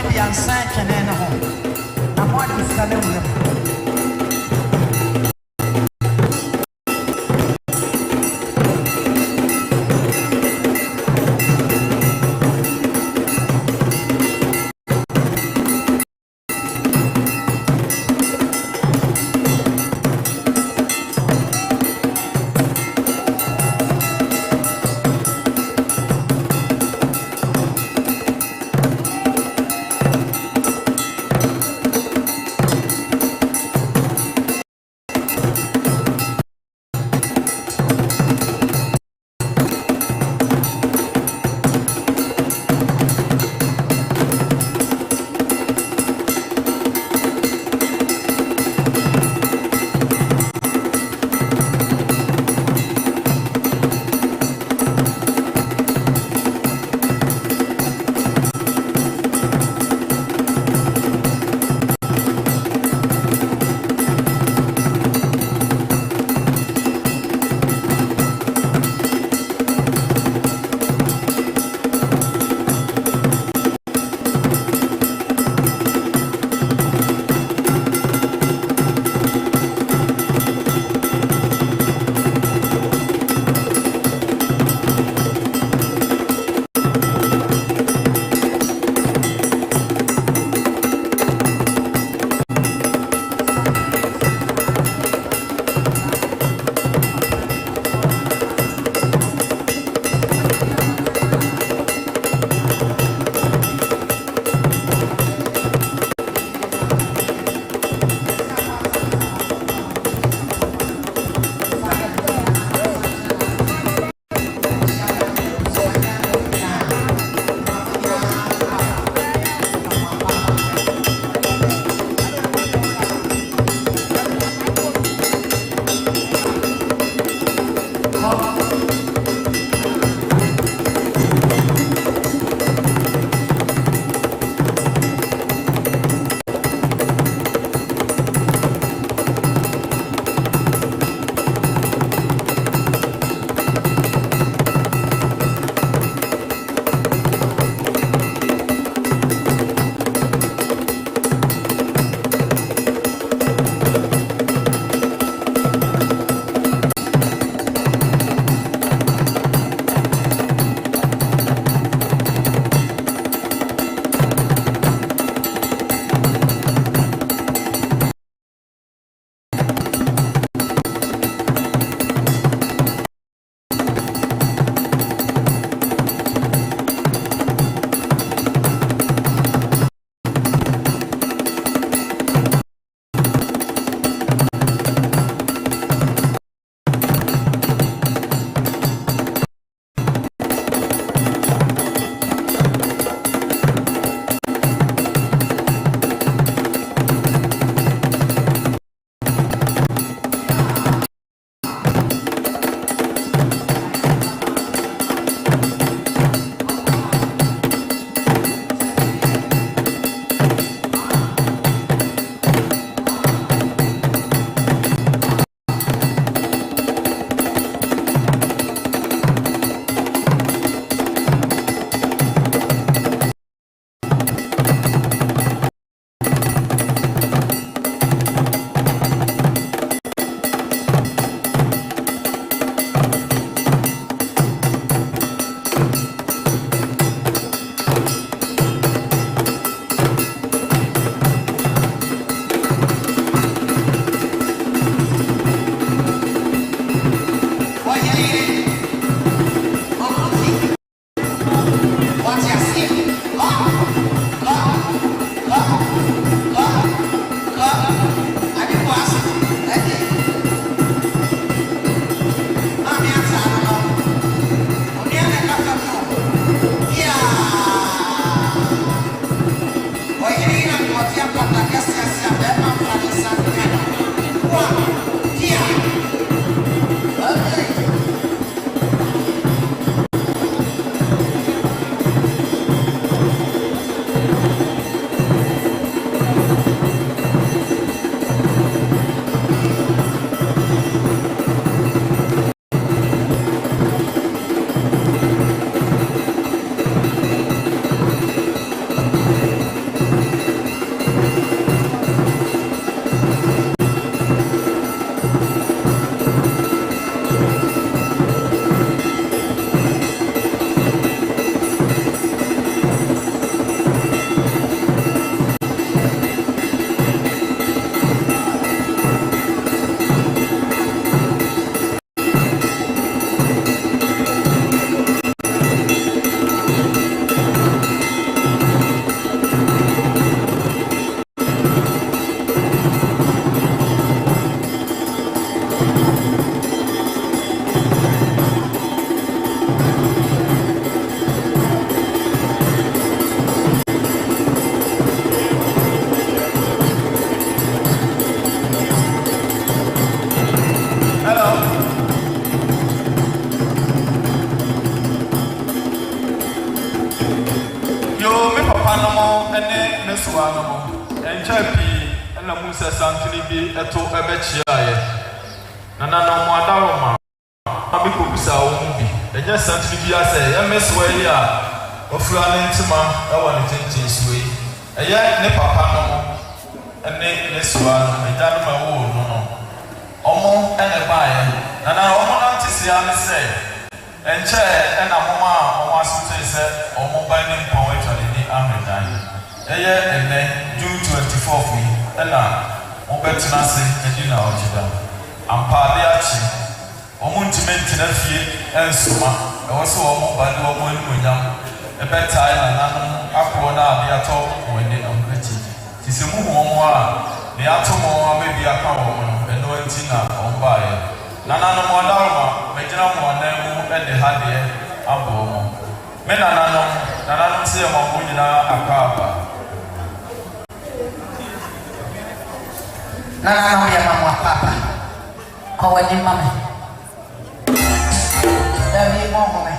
to your search and then home. I'm what is coming. no ene mesuwa no enja pi na Musa santini bi eto ebechiaye nana no mo adaroma abiko bisa wo bi enja santini bi ase ya mesuwa yi a ofura ne ntima ewa ne tenten suwe eye ne papa no ene mesuwa no enja no ma wo no omo ene baaye nana omo na ntisia ne se enche ena moma omo asute se omo ban ne mpon etwa ni amedan eye ene June 24th ni ena obetina se edi na ojida ampade achi omo ntiment na fie ensoma ewo se omo bade omo enunyam ebetai na nanom akwo na ade ato woni amkachi tise mu omo a ne ato mo abebi aka wo no eno anti na ombae nananom odaroma mejina mo na mu ede hade abo mo me nananom se mo mo nyina akaba nananom ya mama papa kwa wani mama Davi mo me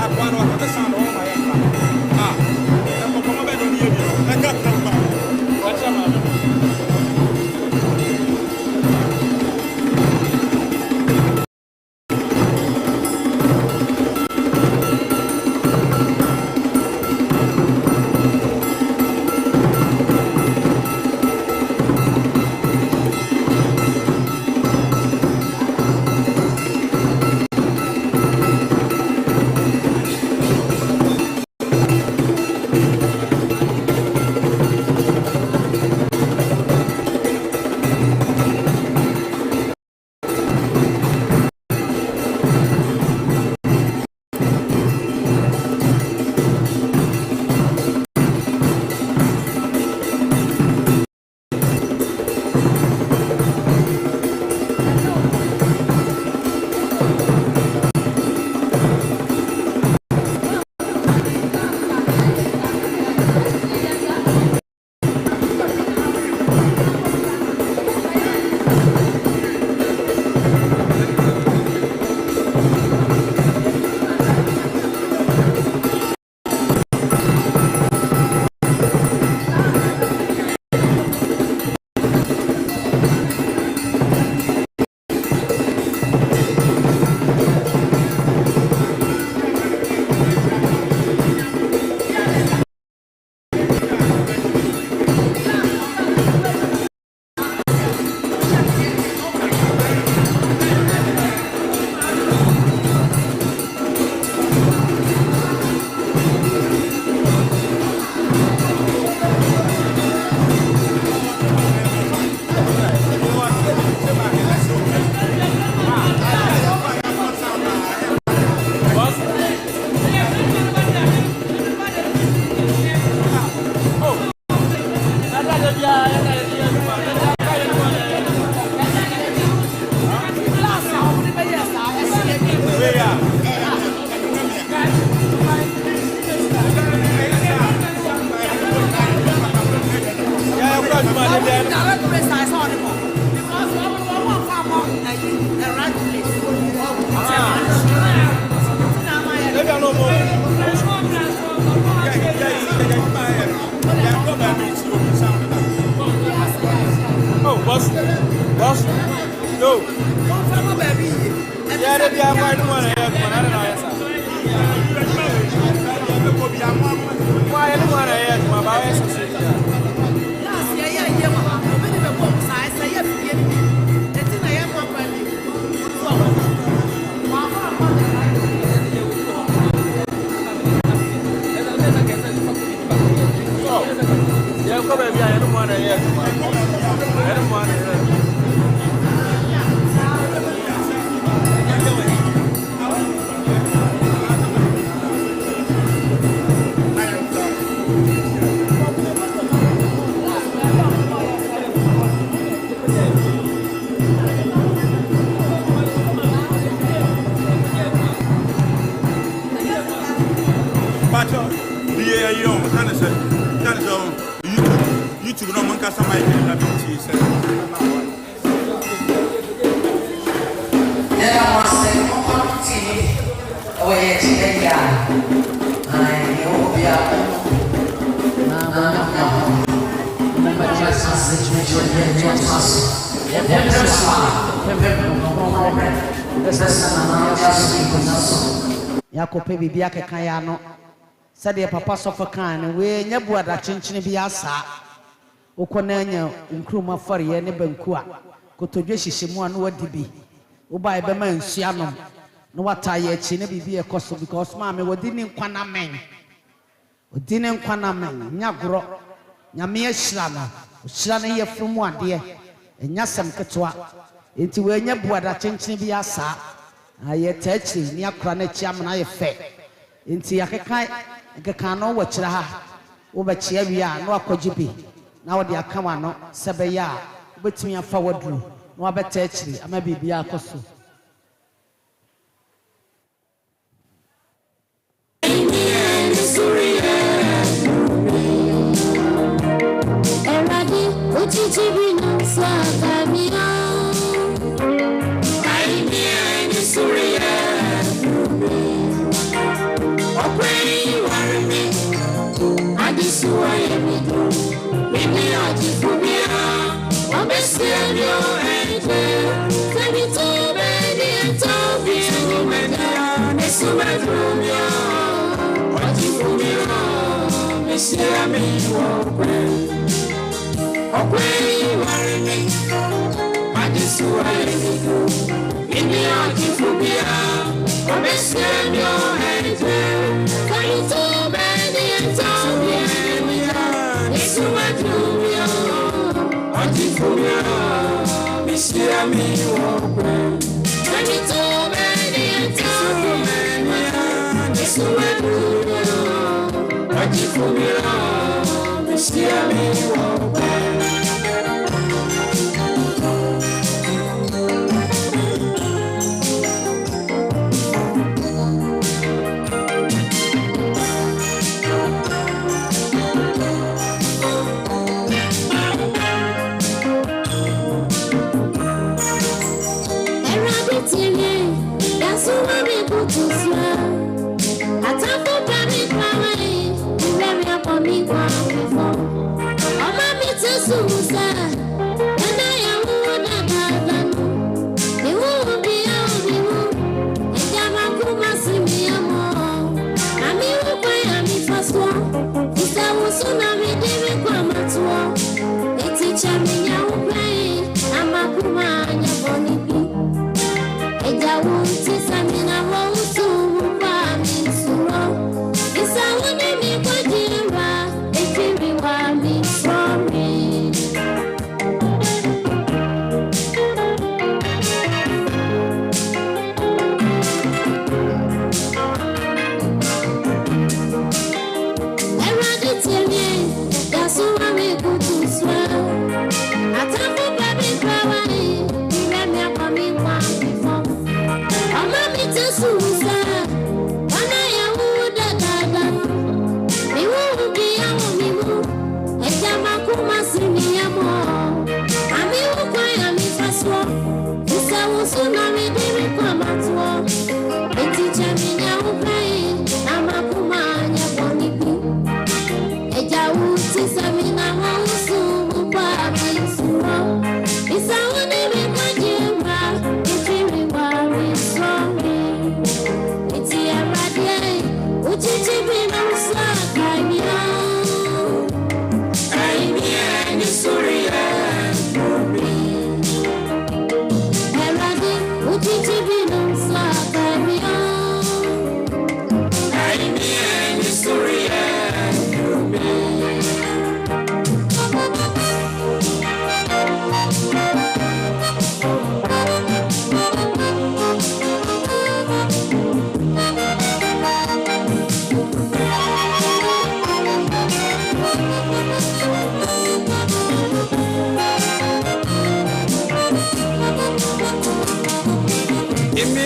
Agora, Boss, no. Yeah, they are quite one. Why anyone I had my bias? Yeah, come here. I don't want to hear. I don't want to hear. YouTube no man can somebody na binti say yeah was the community oye chiya ai yo bia na just Yakope bibia keka ya no sade papa sofa kan we nya buada chenchene bi asa ukona nya nkruma fare ye ne banku a kotodwe hihyimu anu wadi bi uba e be ma nsua no no wata ye chi ne bibi e koso because ma me wodi ni nkwana men odi ne nkwana men nya goro nya me ahyira no hyira ne ye frumu ade enya sam ketwa enti we nya buada chenchene bi asa aye tachi ni akra na chi amna ye fe enti yakeka no wo kira ha wo ba chia wi a no akwagibi na wo de aka wa no sebe ya obetumi afa wadru no wa beta akiri ama bibia akoso Eradi uchichibi no sakamia Aimia ni suria Okweni warimi Adisuwa yemidu Mimi ajifumia Wamesienyo ente Kebito bedi entobi Sumedia Nesumedrumia Ajifumia Mesiami wakweni Okweni warimi Adisuwa yemidu Mimi ajifumia Wamesienyo ente Kebito bedi entobi Sumedia Ajifumia Mesiami wakweni Kebito bedi entobi Sumedia Ajifumia Mesiami wakweni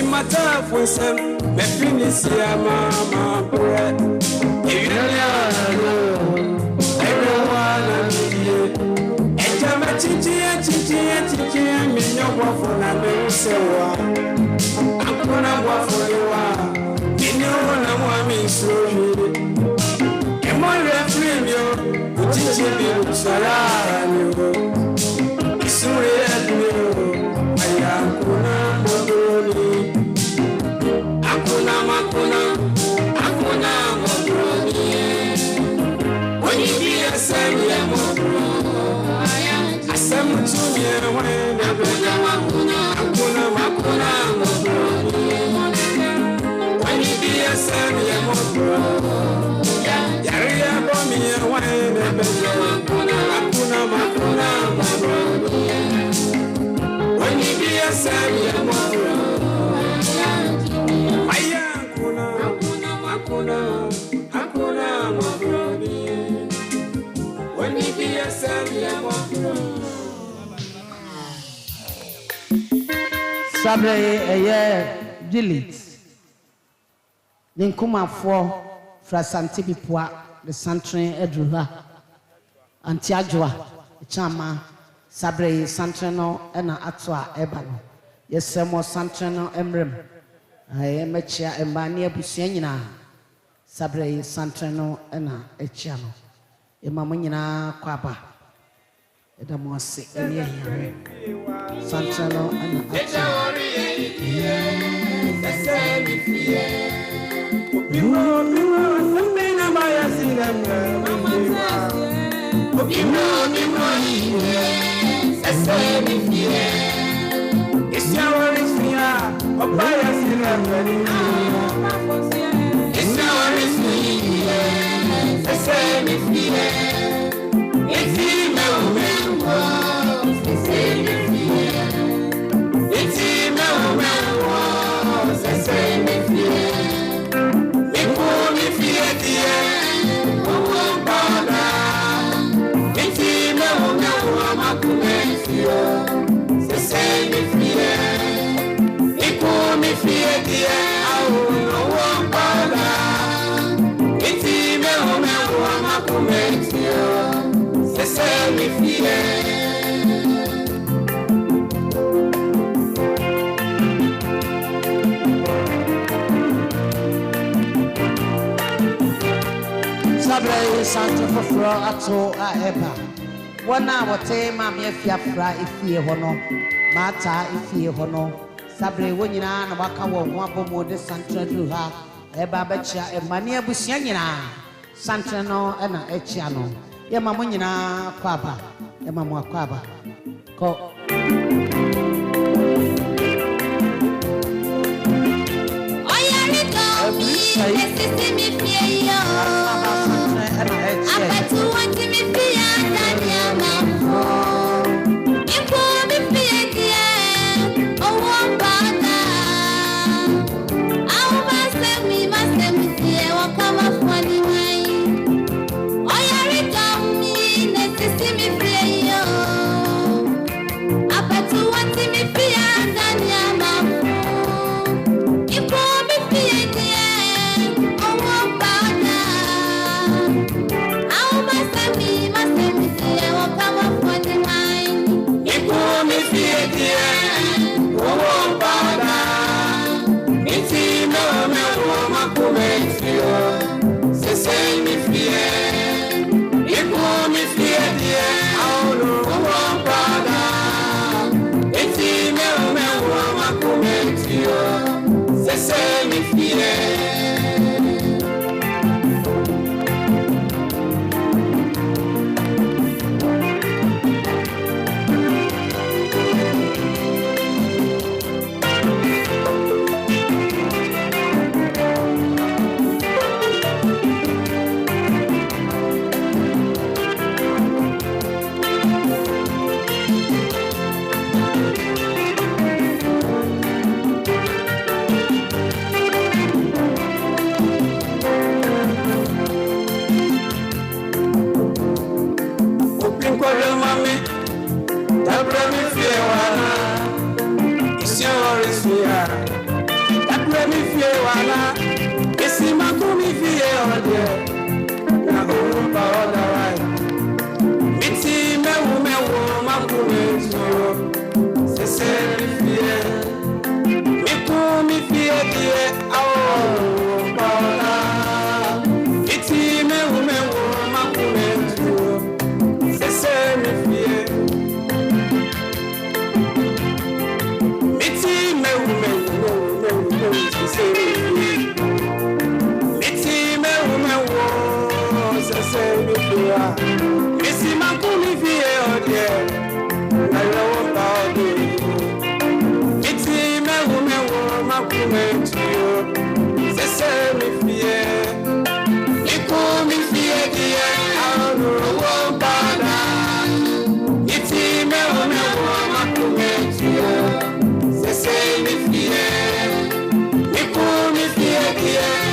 mata for some, me finish ya mama bread. If you everyone and jama chichi, me no waffle na me sewa. I'm gonna waffle you are. You know I want me so. And my refrain, you chichi be salami. Sabre delete. Ninkuma for Frasanti Bipua, the Santrin Edrula, Antiajua, Chama, Sabre Santreno, and Atwa Ebano. Yes, some more Santreno Emrem. I am a chair and Bania Busianina, Sabre Santreno, and Echiano. Emamunina Quaba. Edamosi, and Santreno, and Santa for ato eba. Wana wote mama afia fra ifie hono. Mata ifie hono. Sabre wonyina na waka wo ho abomo de Santa dru ha. Eba bechia emane abusia nyina. Santa no na echia no. Ye mama nyina kwaba. Ye mama kwaba. Ko Yeshua. Missy Makumi Fie Odie. Hello, Body. It's him, a woman, Makume to you. Say, say, me fear. You call me fear, dear. I don't know, Bada. It's him, a woman, Makume to you. Say, say, me fear. You call me fear, dear.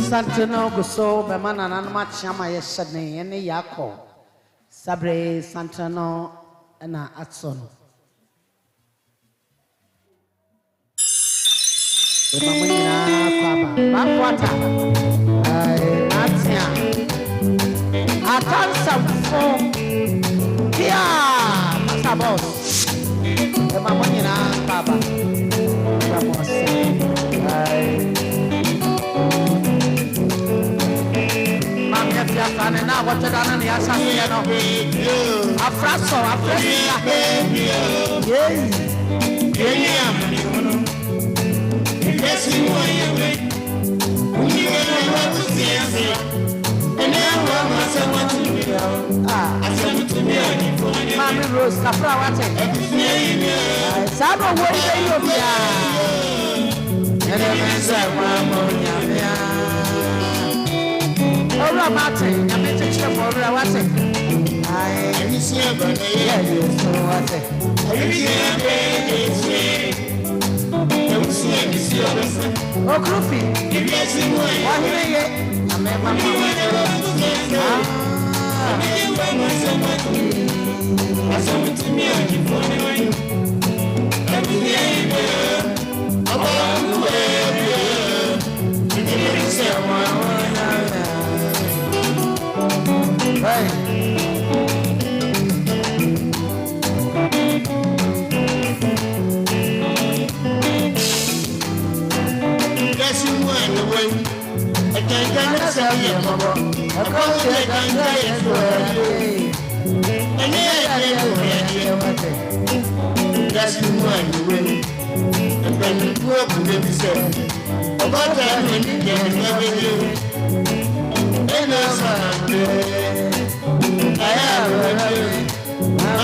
Santino guso bemana nanma chama yeshane ene yako sabre Santino na atsono bemamina kwaba bafwata ai atia atansa fo kia masabos bemamina kwaba what done on the Asano. Afraso, Africa. Yes, you and then Mammy Rose, Capra, what's it? Sabo, what say you? And then said, oh, Martin, I'm a teacher for what's it? I see a banana, so what's it? Oh, Croofy, yes, you I'm a mamma. I saw it to me, I keep on doing every day. I'm on the way. Yes, you went away. I can't get myself, Mama. I can't get away. Yes, you went away. And then you grew up with me, sir. About that, when you get another year. And that's I have a I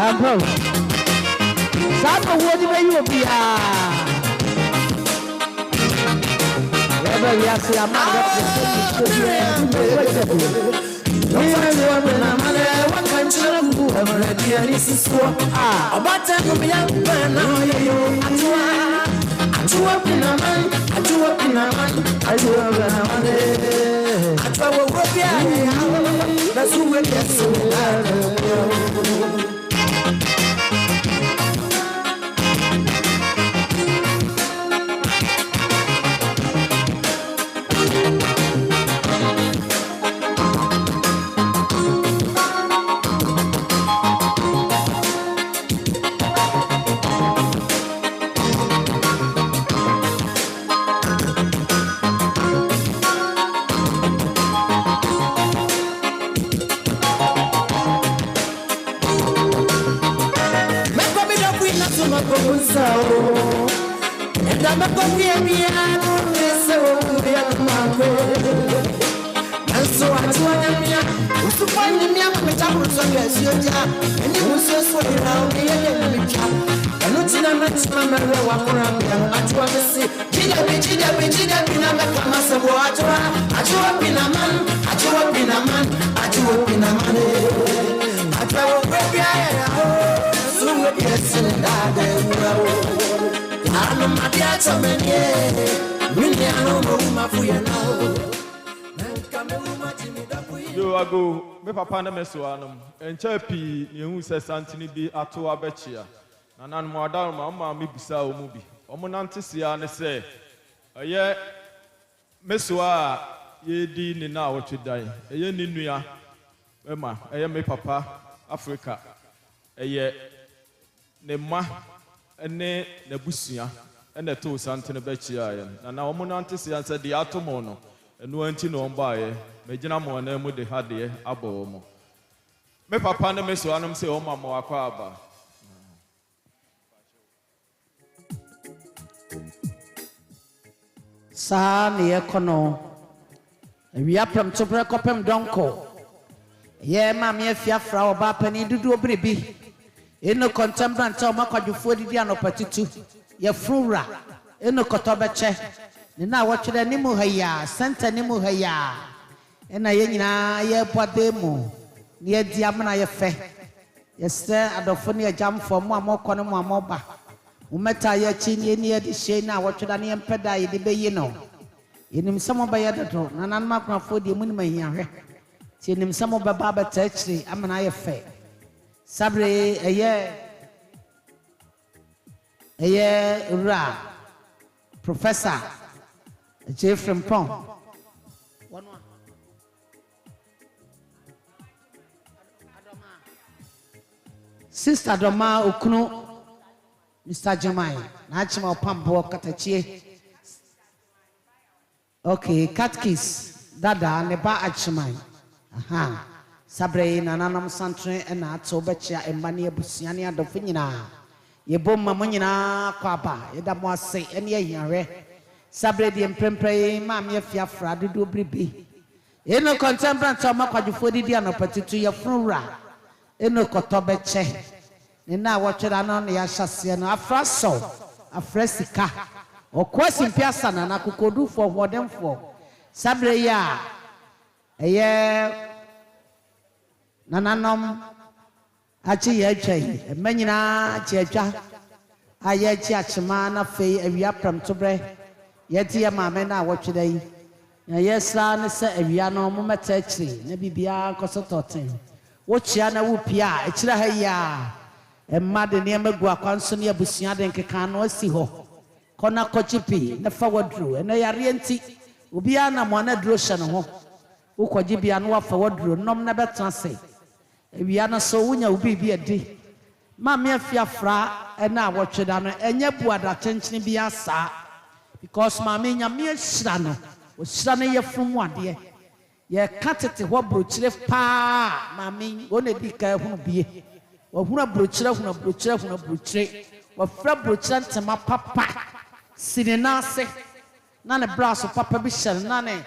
Bro. Sapa wodi be you bia. Ebe ya si amana ko Yo ago me papa na mesoanum encha pi yehu se santini bi ato abechia na nan mo adal ma me bisa o mu bi omo nante sia ne se eye mesoa ye di ni na wotwedan eye ni nua ema eye me papa Africa eye ne ma ene na busua ene to santini bechia ye na omo nante sia se di atomo no enu anti no mbaye megina mo na mu de hade abo mo me papa na meso anum se o mama wakwa aba sa ne ekono awia pram topre kopem donko ye ma me afiafra oba pani dudu obrebi eno contemporary o makwadufo didi anopatitu ye frura eno kotobeche ne na wotwere ni mu haya senta ni mu haya ena ye nyina ye podemu ne ye dia mna ye fe ye se adofo ne jamfo mu amokọ ne mu amoba umeta ye chi ne ye de hye na wotwere ne empeda ye de beyi no yenim samo ba ye dodo na nan makrafo de mu ne mahia ti yenim samo ba ba beta chiri amna ye fe sabre eye ra professor Jeffrey Pong Sister Doma Okunu Mr. Jamai Nachima Opambo Katachie Okay Katkis Dada Neba Achimai Aha Sabre Nananam Santre and Atobachia and Mania Busiania Dofinina Yebom Mamunina Kwaba Yedamwa say any yare Sabre di emprempre mamia fiafra dudu bribi eno contemporary toma kwadufo didi anopatitu ye frura eno kotobeche ne na wotwera no ne ya hyase no afraso afresika okwasi mpiasa na kokodufo hodemfo sabre ya eye nananom achi ye twai emanyina achi atwa aye chi achima na fei awia pram tobre yeti ya mama na wotweda yi na yesra ne se awia no mo meta akiri na bibia kosototen wo chia na wo pia akira ha ya emma de ne magu akwanso ne abusua de nkeka no asi ho kona kochipi na fa wadru na yare enti obia na mo na dro hye no ho wo kwaji bia no wafa wadru nom na betra se awia no so wonya obi edi ma me afiafra na wotweda no enya buada chenchene bia sa because mama nyame hira no o hira no ye from ade ye katete ho brochire pa mama wona di ka hunu bie wo hunu brochire wo fra brochire ntema papa sinina se na ne braso papa bi hye na ne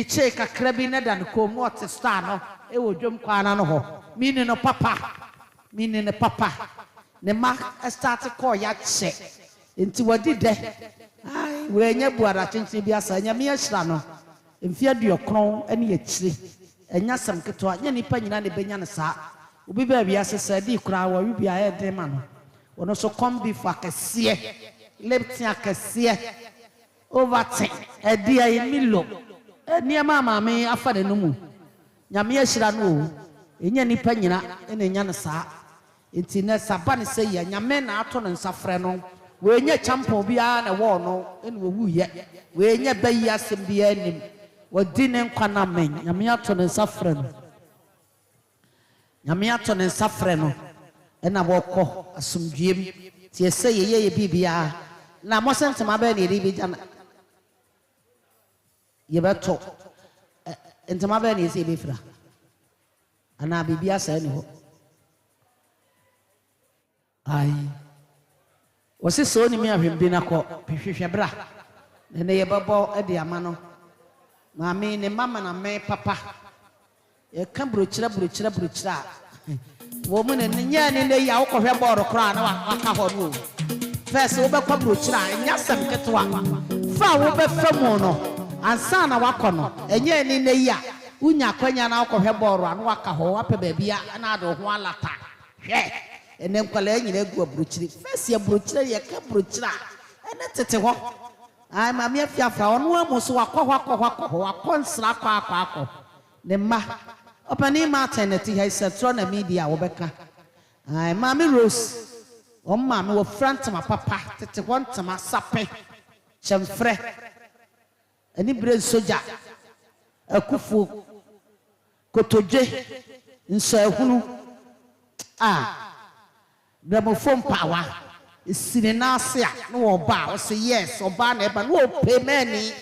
che kakra bi ne dan ko mu ot star no wo dwom kwana no ho mini no papa ne ma start call ya che enti wadi de ai we nya buara chinchin bi asa nya me ahira no mfia duokron ene ya chire enya sam keto anya nipa nyina ne benya ne saa obi ba bia sesa di kura wa wi bia e de ma no ono so kombi fa kese leptia kese overtime edi ayi milo eni ma me afa de no mu nyame ahira no o enya nipa nyina ene nya ne saa enti na sabane se ya nyame na ato ne nsafre no we nya champion bia na wo no ene wo wuye we nya bayi asem bia nim wodi ne nkwa na men nyame ato ne nsafre no ena boko asumdwem ti ese ye bibia na mo sentema ba ne ri bi jana ye beto entema ba ne ese be fra ana bibia sa ni ho ai wose so ni me ahwembi na ko hwehwehwe bra ne ye bebo e de ama no maame ne mama na me papa e ka brochira wo mu ne nya ne ya wo kohwe boro kra na waka ho no first wo be kwa brochira nya sam ketwa fa wo be famu no ansa na wako no enye ne ya unya kwanya na wo kohwe boro anu waka ho wape babia na ado ho alata hwe ene nkwala nyina gu abrochiri first ya brochira ye ka brochira ene tete ho ai maame afiafa ono amuso wakọ nsra akọ ne ma opani maternity ha setro na media wo beka ai maame Rose o maame wo front ma papa tete ho ntama sape chemfre ani bre soja akufu kotodwe nso ehunu gramofon power sini nase a no oba o say yes oba na eba no pay many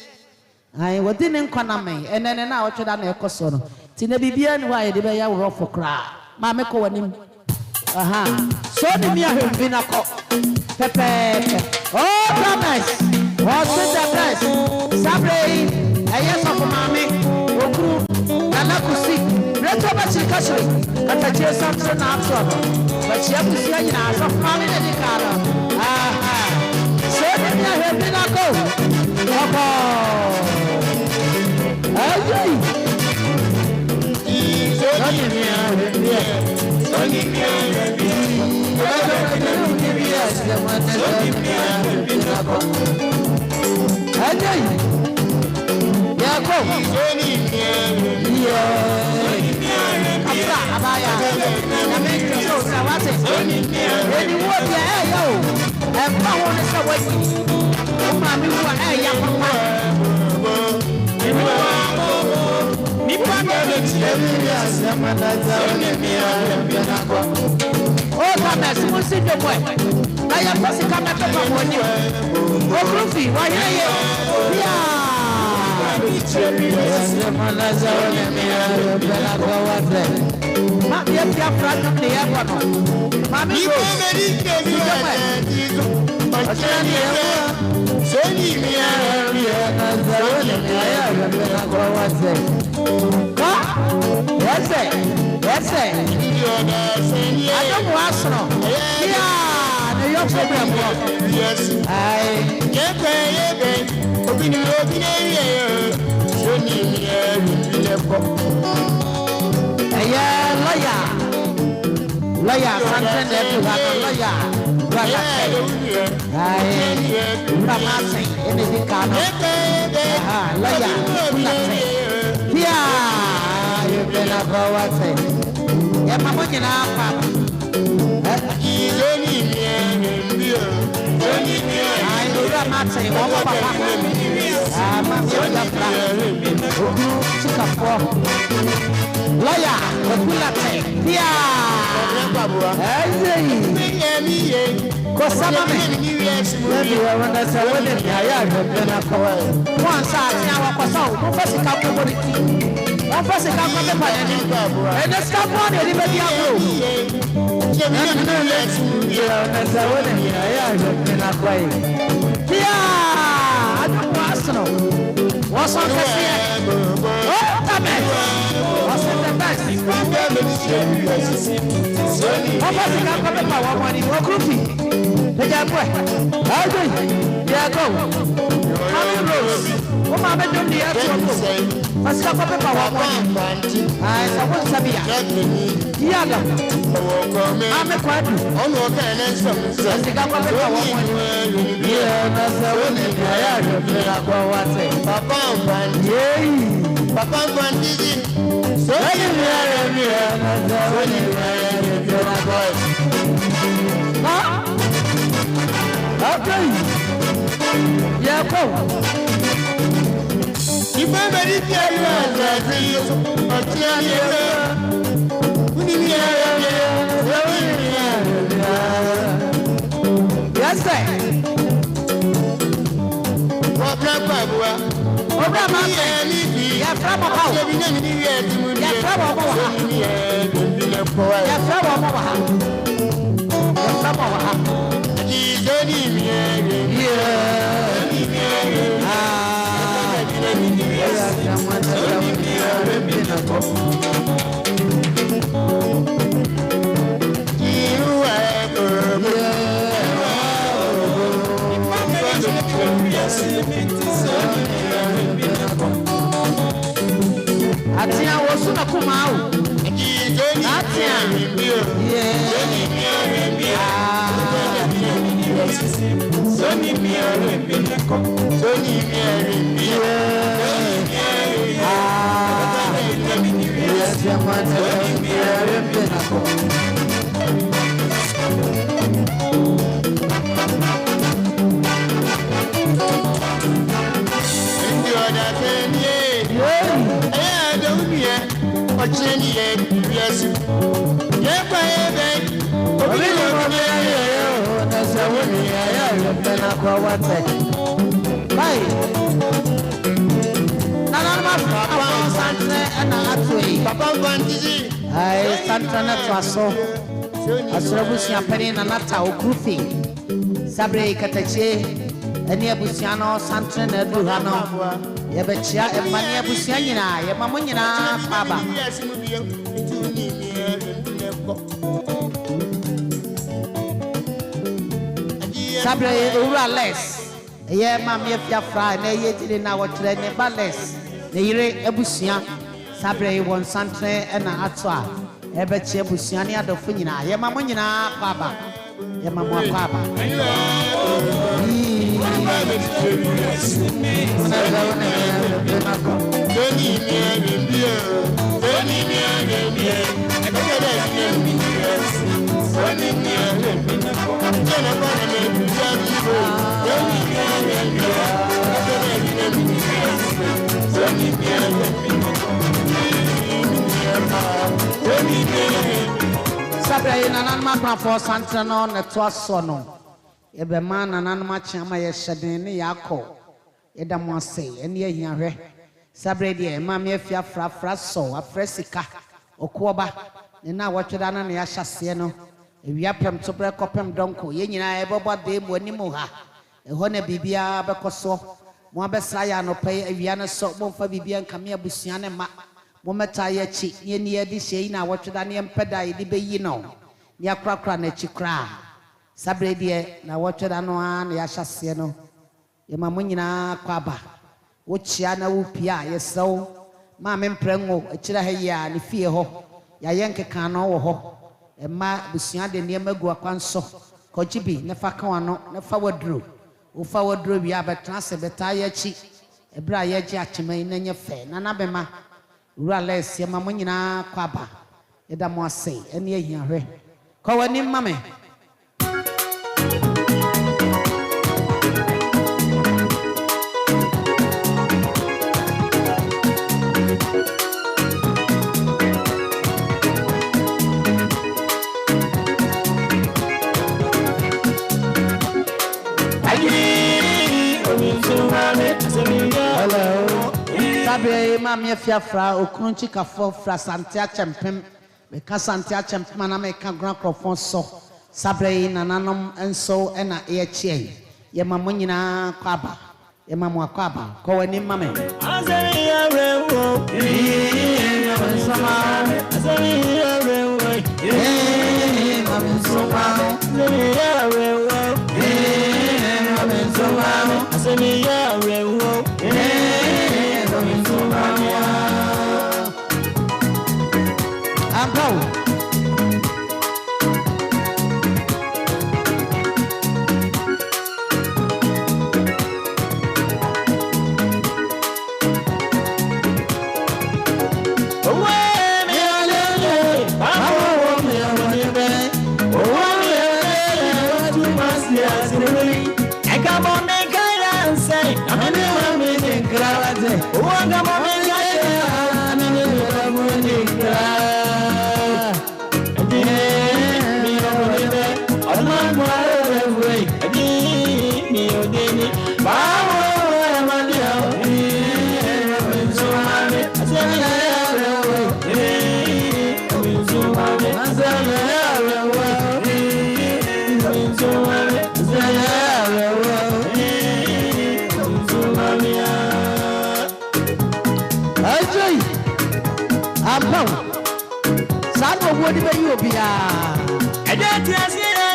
ai wodi ne nkwa na me enene na o tweda na ekoso no ti na bibia ni wa ye de be ya woro fokra ma me ko wanim aha so ni mi ahembi na ko pepe oh promise what the best sabre ayes of mame okru na kusi reto ba chikashiri kata je samson na absorb ba chia kusi anyi na so mame na di kara aha so ni ahembi na ko obo ayai oh goodness, we see the boy. I am just coming to my money. Oh, Rufi, why are you? That's it. I don't want to know. Yeah, your problem. Yes. I can't pay it. Lawyer, something that you have a lawyer. Anything can lawyer. Yeah, you've been a go. Yeah, my money now, I do not say, oh, Papa. Lawyer, what's on the best? Papa sika kwa pepa wa mwani wakrupi. Peja mbwe. Aje. Ya go. Mami Rose. Oma abejo ndi atu wako. Pasika kwa pepa wa mwani. Ay sabu sabia. Yaga. Ame kwadu. Pasika kwa pepa wa mwani. Yeah, na sabu ni ya ya kwa wate. Papa mbandi. Papa mbandi. Soni mia na sabu ni ya kwa ha? Okay. Yeah, go. You remember this guy? Yes, sir. What Atia wasuna kumau. Atia. Soni Asurabusia peni na nata okufi sabre katache eni abusiano santre na duhano yebechia emani abusia nyina yemamo nyina baba sabre ura les ye mami afiafra na ye tire na wotre ne bales ne yire abusia sabre won santre na atwa ebe che busiani adofo nyina ye mamo nyina baba ye mamo baba Sabre nananma kwafo santre no ne to aso no ebe ma nananma chiama ye hyeden ne yakọ eda mo ase ene ahiahwe sabre de ma me afia frafra so afresika okoba ne na wotweda na ne ya hyase no ewia pem to bre kopem donko ye nyina ebobo de mo animu ha eho na bibia bekoso mo abesra ya no pe ewia ne so mo fa bibia nkame abusua ne ma mo meta ye chi ye ne ye di sei na wotweda ne empeda ye di beyi no ne akrakra na chi kra sabre de na wotweda no a ne ya hyase no ye ma mo nyina kwaba wo chia na wo pia ye sew ma me mprengo akira ha ya ne fie ho ya yenkeka no wo ho emma busua de ne magu akwanso kojibi ne fa kan ano ne fa wadro wo fa wadro wi abetna se beta ya chi ebra ya ji achimai na nye fe na na bema ura les ye ma mo nyina kwaba eda mo ase ene ahiahwe ko wani mame Sabe mami afiafra okunchi kafo fra santia chempem me ka santia chempem na me ka gran crofon so sabe nananom enso na ye chie ye mamo nyina kwaba Ema mo akwaba ko wani mame Asemi arewo mame sama asemi arewo mame sama asemi arewo mame sama asemi arewo mame sama Ampau What do you be? I don't see a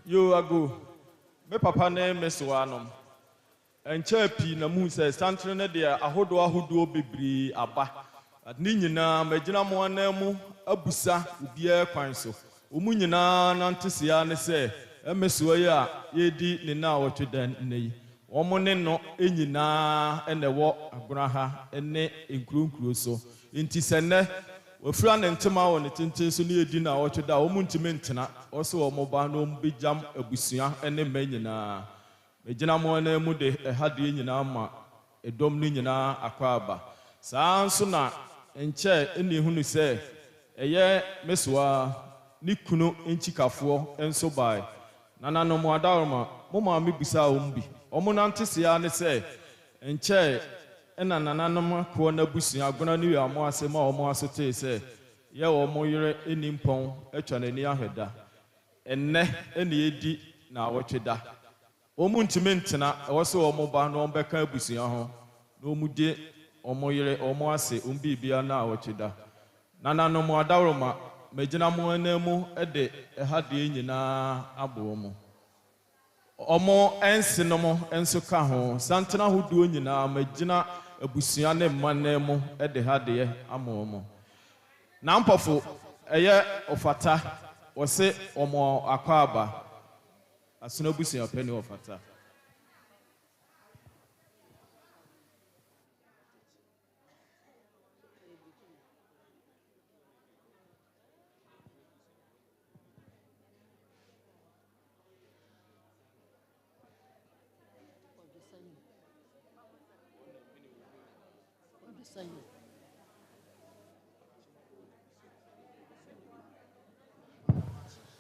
You ago, me papa ne Miss Wanum, and Chirpy Namusa, Santrina dear, a hodo bibri aba, at Nina, Majina Moanemu, Abusa, dear Quinso, Umunina, Nantisiane say, a Messuaya, ye did Nina what you then nay. Omone no enyina ene wo abraha ene enkrum kruso inti sene ofra ne ntema wo ne tintin so ne edi na wo tweda wo muntime ntena wo so wo moba no mbejam abusua ene manyina megina mo na mu de ehade nyina ma edom ne nyina akwaba saa nso na enche ene hunu se eye meswa ni kunu enchikafo enso bai nana no mo adaroma mo ma me bisa wo mbi omunantisia ne se enche ena nananom ko na busua agona ni amo asema omo asote se ye omo yere enimpon etwa nani aheda enne ene edi na awotweda omuntime ntena ewose omo ba no ombeka abusua ho na omudie omo yere omo ase ombibia na awotweda nananom adaroma magina mo anamu ede ehade nyina abo mo Omo ensinomo enso ka ho santena hoduo nyina magina abusua ne mmanemo de ha de amomo na mpofo eye ofata wose omo akwaba asuna abusua pani ofata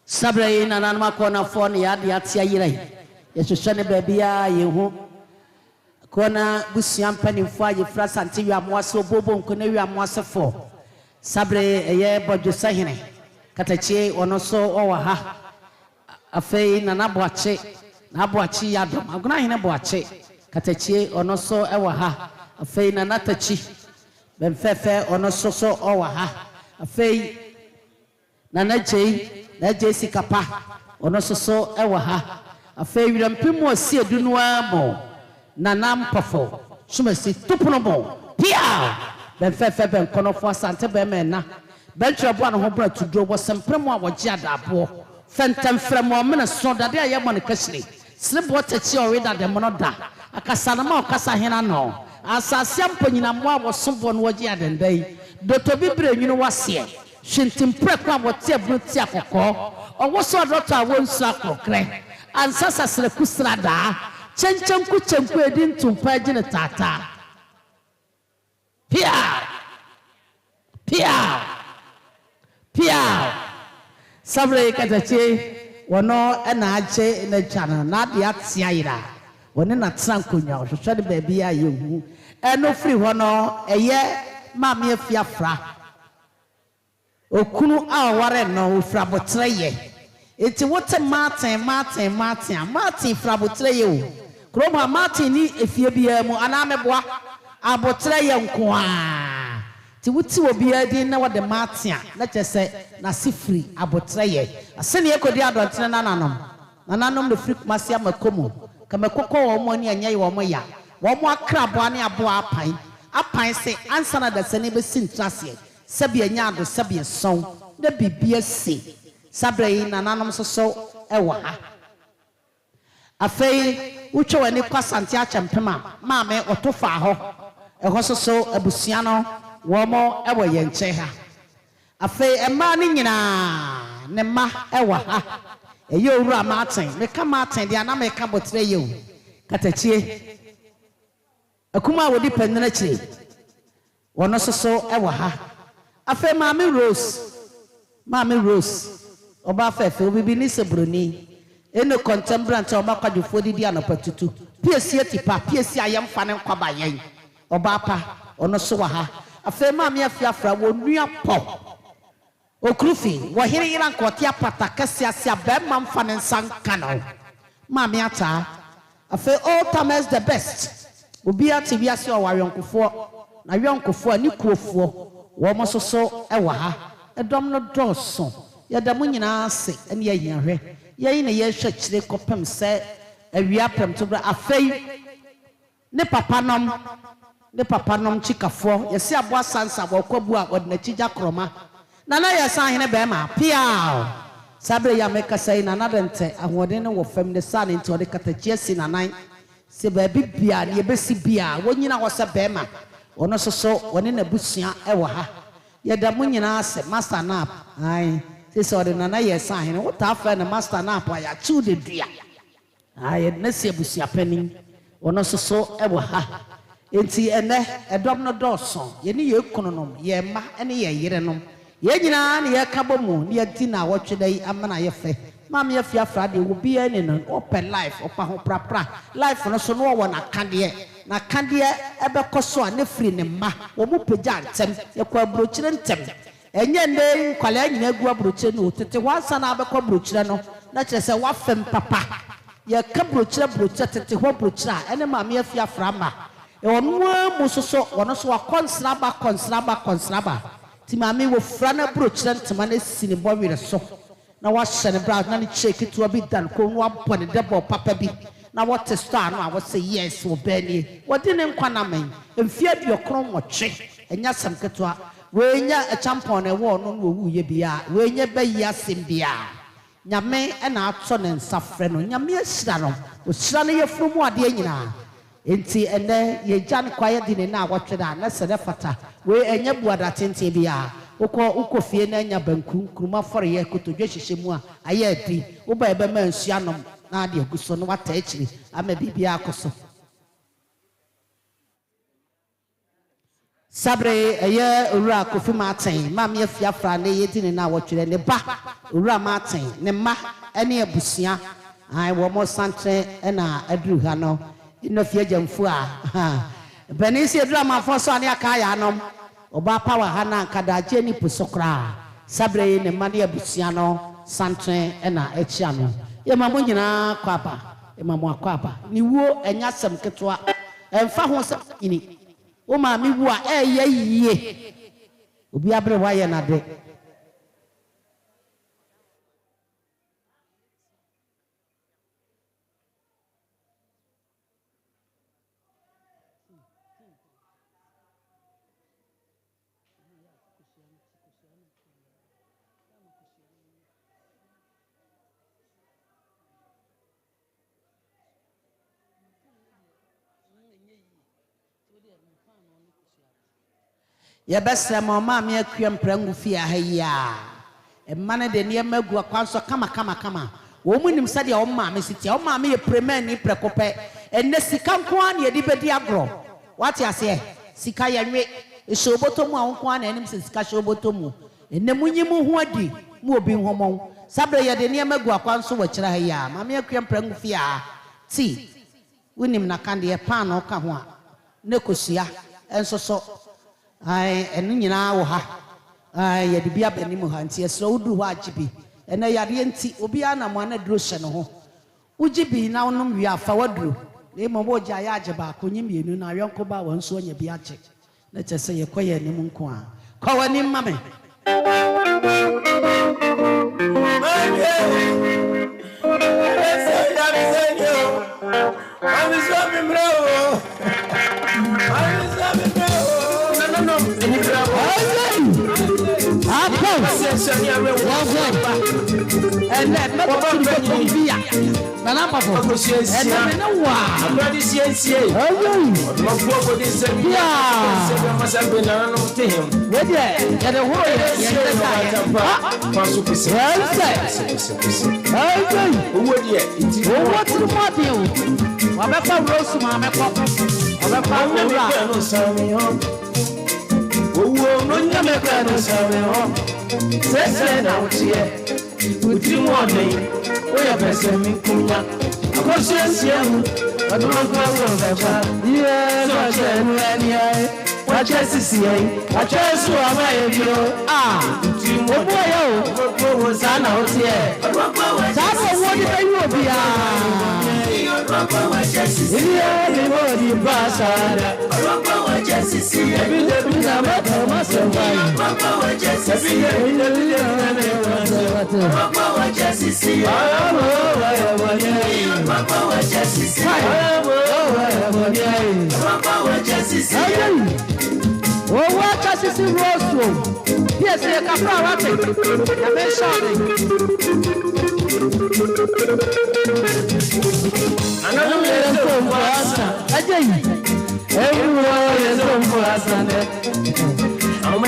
Sabre na nanma kona phone ya de atia yirai ye hwehwe baabia ye hu kona busuam panimfo aye fra sante wi amoase obobo nkona wi amoase fo sabre eye bodwosa hene katachie ono so owa ha afei na naboache yadom agona hene boache katachie ono so ewa ha afei na natachi bemfefe ono so owa ha afei na naje sikapa ono so ewa ha afei wirampimu osi edunu amo na nampafo sumasi tupuno bo pia bemfefe benkonofo asante bemena bentrebo an ho bra tudro bo sempremo a woje adabo fentemfremo mena so dade aye mo ne kasire slebo tachi orida de mono da akasa ma okasa hena no asase ampanyina mo a wosobo no woje adendai doto bibre nwunu wase hwentimpre kwa wote abruti akoko owo so dota wonsu akokre ansasa sere kusrada chenchenku edi ntumpa gine tata pia sabre katache wono na ache na chana na de atia yira woni na trankonya hwehwe de baabia yehu eno free wono eye maame afiafra okunu aware no ofra botreye eti wote Martin fra botreye o kroma Martin ni efie bia mu anameboa abotreye nko a ti wuti obi adi na wode Martin na chese na sifri abotreye asene ekodi adonte nananom de frik masia makomu kama kokko wo mo ni anyai wo mo ya wo mo akrabo ane abo apan se ansana da sene be sintrase sabi anyado sabi son na bibia se sabre nananom so ewa ha afei ucho wani kwasante achempema maame otofa ho eho so abusua no wo mo ewo ye nche ha afei ema ni nyina ne ma ewa ha eye owura Martin meka Martin dia na meka botre ye o katachie akuma wodi panna chire wono so ewa ha afei maame Rose oba fefe obibi ni sebroni eno contemporary oba kwadufo didi anapatutu piesie tipa piesie ayemfa ne nkwaba yen oba pa ono so wa ha afei maame afiafra wonua po okrufi wo hire ira nkote apata kasiasia be mamfa ne nsanka no maame ata afei all times the best obi ati wiase o wayonkofo na yonkofo ani kuofo wo mo so ewa ha edom no doso yada mu nyina ase ene ye yahwe ye ne ye hwa kire kopem se awia pem to bra afei ne papa nom chikafo ye se abo asansa bo kwabu a odna chija kroma nana ye san hene be ma pia sabre ya meka sai nana dente ahode ne wo fem ne san nti ode katachie si nanan se ba bibia ne ye besi bia wonyina wo se be ma ono so woni na busua ewo ha yada mu nyina ase master nap ai se ode nana ye san hene wo ta fa na master nap ya chu de dua ai na se busua panin ono so ewo ha enti ene edom no doso ye ne ye kunonom ye ma ene ye yerenom ye nyina ne ye kabomu ne ye ti na wotwedai amana ye fe mam ye fiafra de wo bia ne no open life opa ho prapra life no so no wo na kande ebe koso a ne free ne ma wo mu pagya ntem ye kwa brochire ntem enye nde nkwale nyina agu abrochire no tete wansa na abekwa brochire no na kire se wa fem papa ye ka brochire tete ho brochire ene mam ye fiafra ma e wonu mu so wono so wa konsraba ti maame wo fra na brochire ntema na sini bo wire so na wahyɛ ne bra na ne check to bi dan ko no abɔ ne debɔ papa bi na what star no I was say yes obani wodi ne nkwa na men mfie aduokron nwɔtwe enya sam ketwa we nya a champion e wo no wo wuye bia we nya bayi asem bia nyame e na atɔ ne nsafrɛ no nyame ahyira no o hyira no yefuru mu ade nyina enti ene ye gya ne kwaye di ne na awɔtwe da na sɛ fata we enya buada tente bia uko fie na nya banku kuruma fɔre ye kotodwe hyehyɛ mu a aye adi wo ba ebe ma nsuanom na ade aguso no wata akiri ama bibia akoso sabre eye owura Kofi Martin ma me afiafra na ye di ne na awɔtwe ne ba owura Martin ne ma ene abusua ai wo mo santre na aduru ha no ino fie jamfu a bani si aduru ma fo so ane aka ya nom oba power ha na kadaje ni pusokra sabre ne ma ne abusua no santre na echia no ye ma mo nyina kwapa ye ma mo akwapa ni wo enya sam ketwa emfa ho sam ini o ma mi wo a eye yie obi abre wa ye na de yebesre mama me akuam prangu fie ahaya emane de ne magu akwanso kama wo munim sade o ma me sitia o ma me ye premen ni prekope enne sika nko an ye di bedi agro wati ase sika yenwe eshobotomu a nko an enim sika shobotomu enne munyimu ho adi mu obi homon sabre ye de ne magu akwanso wa kira haya ma me akuam prangu fie a ti wonim na kan de pan no ka ho a ne kosua ensoso ai enu nyina wo ha ai ye de bia banim ha nti esro wudu ho agibi ena yare nti obi ana mo ana duro hye no ho ugibi na wonom wi afa waduro ne mo bo gya ya age ba konyi mienu na yonko ba won so nya bi age na chese ye koye ni mu nko a kwa wani mame and then Sese na utie uti mwone oya pese mikunya akosiesie mu adonfa wonfa ye no chenu eni ai wache sisi ai wache su amaye biro uti mwone obo sana utie sasa wodi bayi obia Iye ni modi basara Robo wache sisi Ebi na mata masawai Robo wache sisi Ebi na Robo wache sisi Robo wache sisi Robo wache sisi O wacha sisi rosso Yes, ye kapra wate Ya meshane Another is from Wasa. Everyone is from Wasa. I'm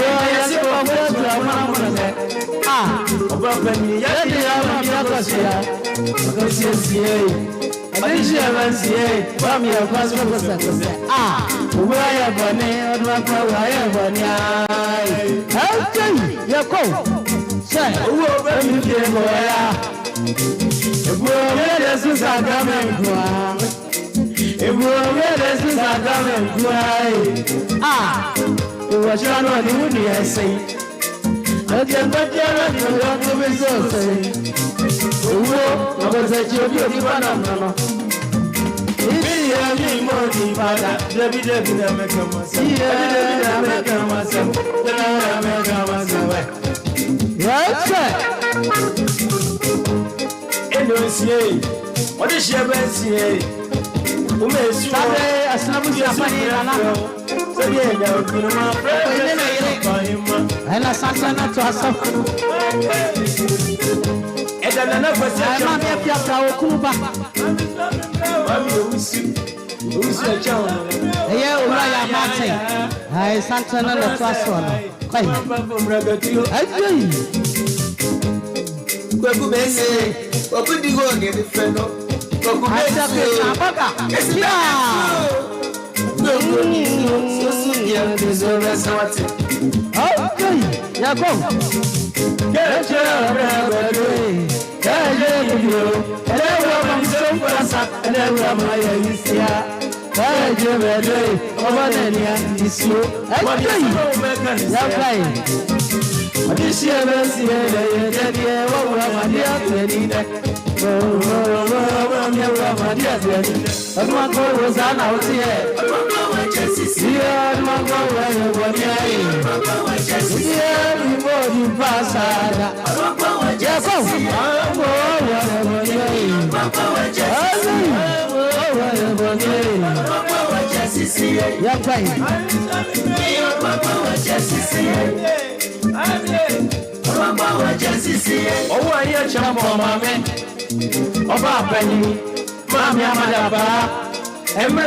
Yes, sir. no see. What is your best here? Who may say, as long as you are funny, and a Santana to herself. And another person, I'm happy after Kuba. Who's your child? Yeah, Ryan Martin. I Santana to us one. I do. What could you go get the friend? I said, yeah, go. Get oh, I hear Champ for Mammy. Oba Penny, Mammy Amadaba, Emma,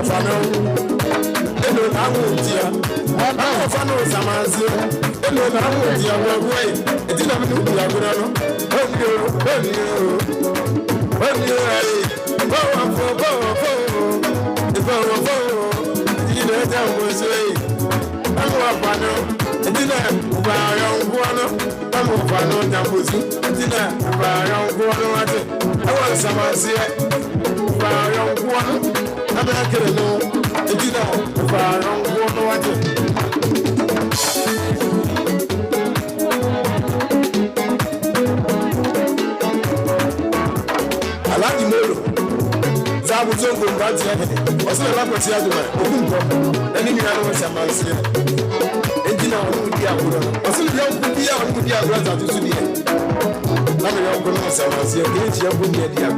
fano eno na mutia ama fano samansi eno na mutia wewe eti na minu bia gura no onio ai bawa fo ina ta mosei ama fano eti na ba yo ngwano ama fano nyambuzu eti na ba yo ngwano ate awa samansi ba yo ngwano ama kere no eti na ba yo ngwano ate Alhaji Melo Zabu Zongo Mbati yake Wasile lapoti ya duma Okumko Eni mina no samansi Ejina wanu dia kuro Wasile ya ukudia wanu dia kuro Zatu sudie Nami ya ukuno samansi Kechi ya kudia dia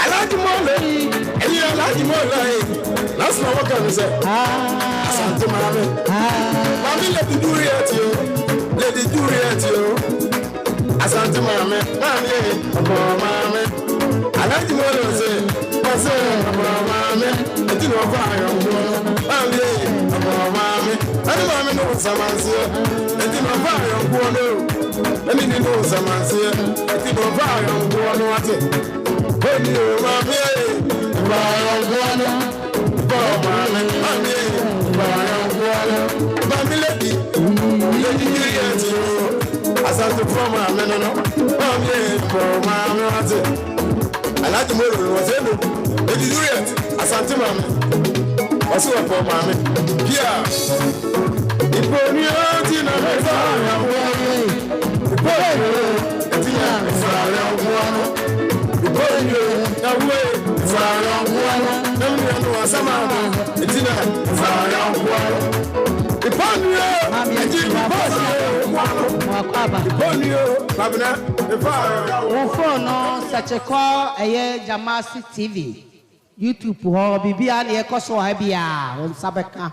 Alhaji Melo Eni Alhaji Melo Nasna waka nise Asante mame Mami lady Juliet yo Asante mame Abo mame Alhaji Molo se Pase abo mame Eti no fire Mame abo mame Ani mame no samansi Eti no fire no Ani ni no samansi Eti no fire no ate Oni mame Fire no mame Mame lady Juliet yo Asante for mame no Mame for mame ate Alhaji Molo was able Lady Juliet Asante mame Wasi wa for mame Pia Iponi oti na fire Iponi etina fire Iponi na we fire Nami no asama etina fire Iponi etina fire Iponi babna fire Wofono sacheko eye Jamasi TV YouTube ho bibia na ekoso ha bia won sabeka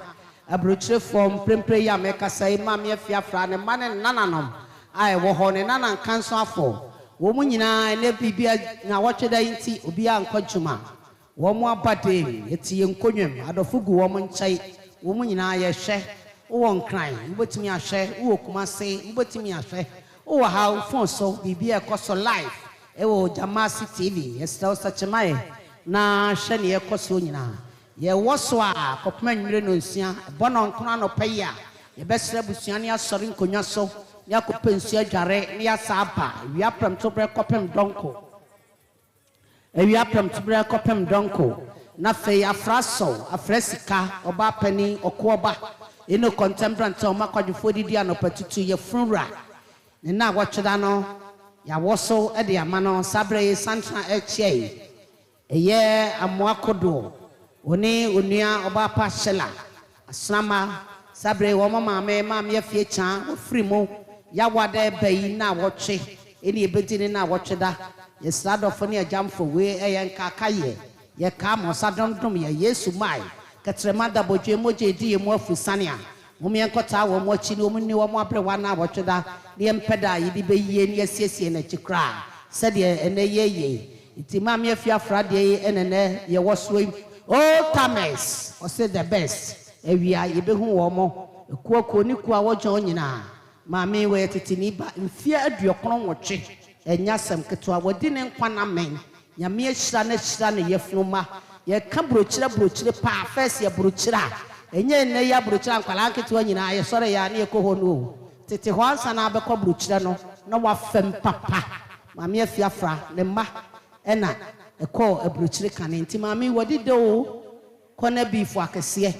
abrochire form prempre ya meka sai mamie fiafra ne mane nananom ai wo ho ne nanan kanso afo wo mu nyina ne bibia na wotweda yinti obi ankojuma wo mu abade eti yenkonwem adofugu wo mu nchai wo mu nyina ye hwe wo nkran mbotimi ahwe wo kumase mbotimi ahwe wo ha phone so bibia ekoso live ewo Jamasi TV yesra usachemae na hwe ne ekoso nyina ye woso a kopema nwire no nsia bono nkono no peya ye besra busuane asori nkonwa so ne akopensu adware ne asaba wi apram to bre kopem donko wi apram to bre kopem donko na fe afraso afresika oba pani okoba eno contemporary o makwadwofo didi anopatutu ye funra ne na wotweda no ya woso e de amano sabre santra echie eye amoakodo oni onua oba pa shela asrama sabre wo mama ye fie chan ofri mo ya wada bayi na wotwe eni ebedini na wotweda ye sradofo ne ajamfo we eye nkakaye ye ka mo sadondom ye Yesu mai katrema da bodwe moje di mo afusania mo me nkota wo mo chi ni wo ni wo mo aprewa na wotweda ne mpeda ye di beyie ne asiesie na chikra sede ene yeye iti mam ye fia frade enene ye wosoim oh Thomas o say the best ewia ye behu wo mo ekuoko ni ku a wojo nyina mame we titini ba mfia aduokron wotwe enya sam keto a wodi ne nkwa na men nyame ahira na hira ne yefnuma ye ka brochire pa first ye brochire enye ne ya brochire nkwala keto nyina ye sore ya ne ekoho no tete ho ansa na abekọ brochire no na wa fem papa mame afia fra ne ma ena eko abrochire kan nti mame wodi de o kona bifu akese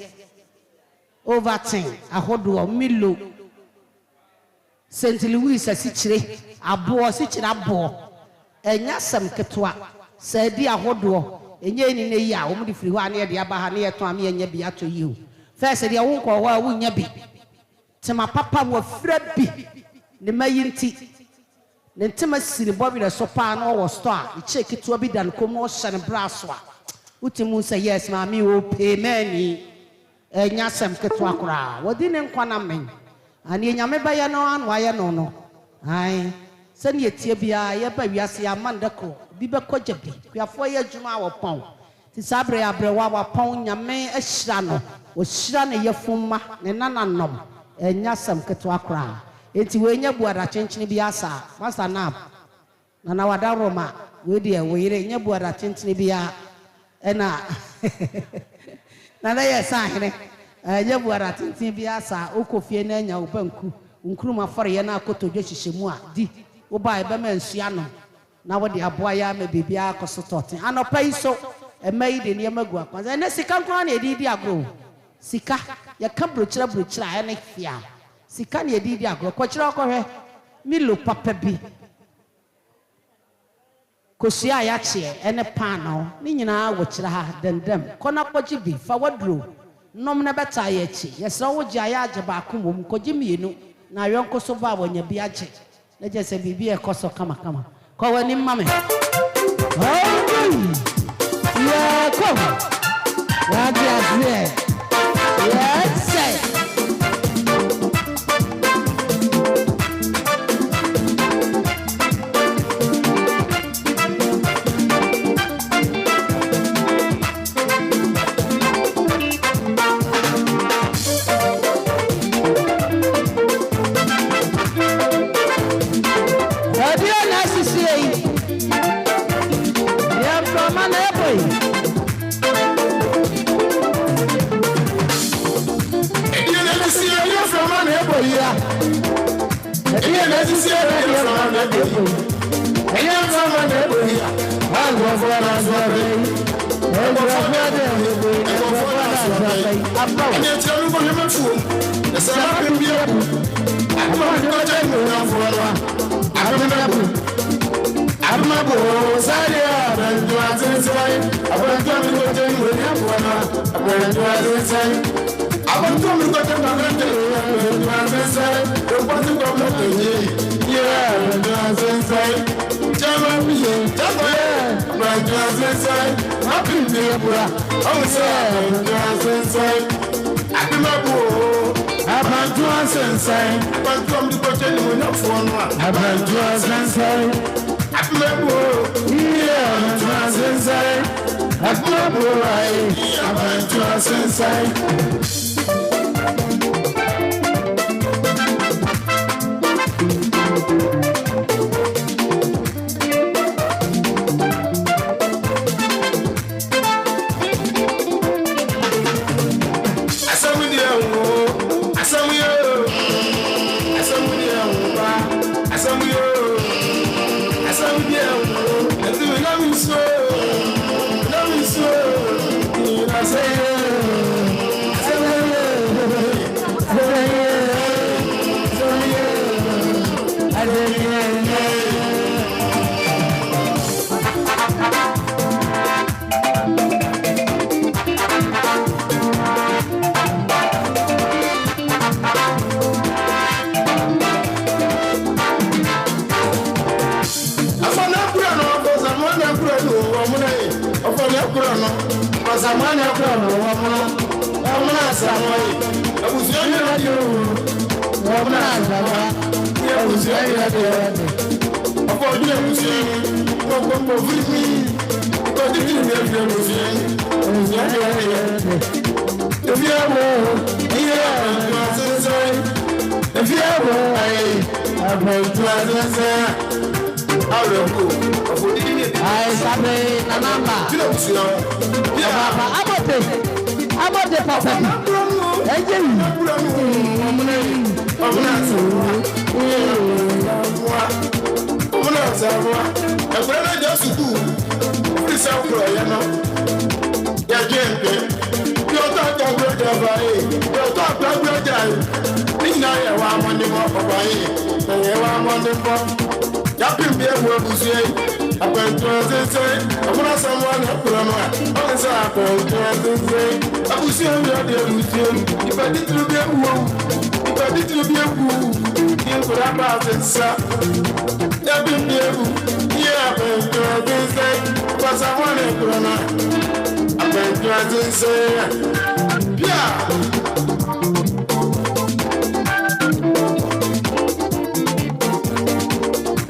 over 10 ahodo milo St. Louis asichire abo sichire abo enya sam ketwa sadi ahodo enye ni ne ya wo mudi firi ho ane de aba ha ne yeto ame enya bi ato yi o first de wo nko ho a wo nya bi tema papa wo fra bi ne mayinti ne ntema siri bobi de so pa na wo store e che ketwa bi dan kom no hye braso a utimu say yes ma mi wo payment enya sam ketwa kura wodi ne nkwa na men ani nyame ba ya no anu aye no no ai sɛne yɛtie biara yɛba wiase amanda ko bi bɛkɔgya bi kuafoɔ yɛ adwuma a wɔpɔn ti saa berɛ abrɛwa wapɔn nyame ahyira no wɔhyira ne yɛfomma ne nananom ɛnya sɛm ketewa koraa enti wɔnya buada kyenkyene bi asa masa nap na wada roma we deɛ wɔyere nya buada kyenkyene bi a ɛna na yɛ sahene nya buada kyenkyene bi asa okofie na nya obanku nkuruma fɔre yɛ na akotodwe hyehyɛ mu a di woba ɛbɛma nsua no na wode aboa yɛ ama biribiara kɔso tɔte anɔpa yi so ɛma yi de nneɛma gu akwansa ɛnɛ sika nkoa na yɛde di agorɔ sika yɛka burokyerɛ a ɛne fia sika na yɛde di agorɔ kɔkyerɛ ɔkɔhwɛ milo papa bi kosua a yɛakyeɛ ɛne paano ne nyinaa wɔkyerɛ ha dɛndɛm kɔna kɔgye bi fa waduro nom na bɛtaa yɛ akyi yɛsrɛ wo gye ayɛ agye baako mmom kɔgye mmienu na awɛnko so ba a wɔnya bi agye na gye sɛ biribi ɛkɔ so kamakama kɔ w'anim ma me yeah, come. Right here. Yes, sir.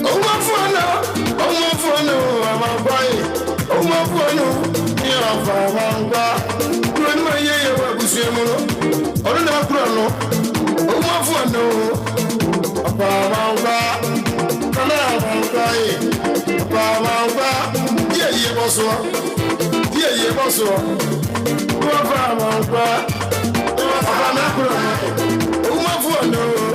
Oh, posso. Vou para Mangua. Eu vou para Macro. Uma voando.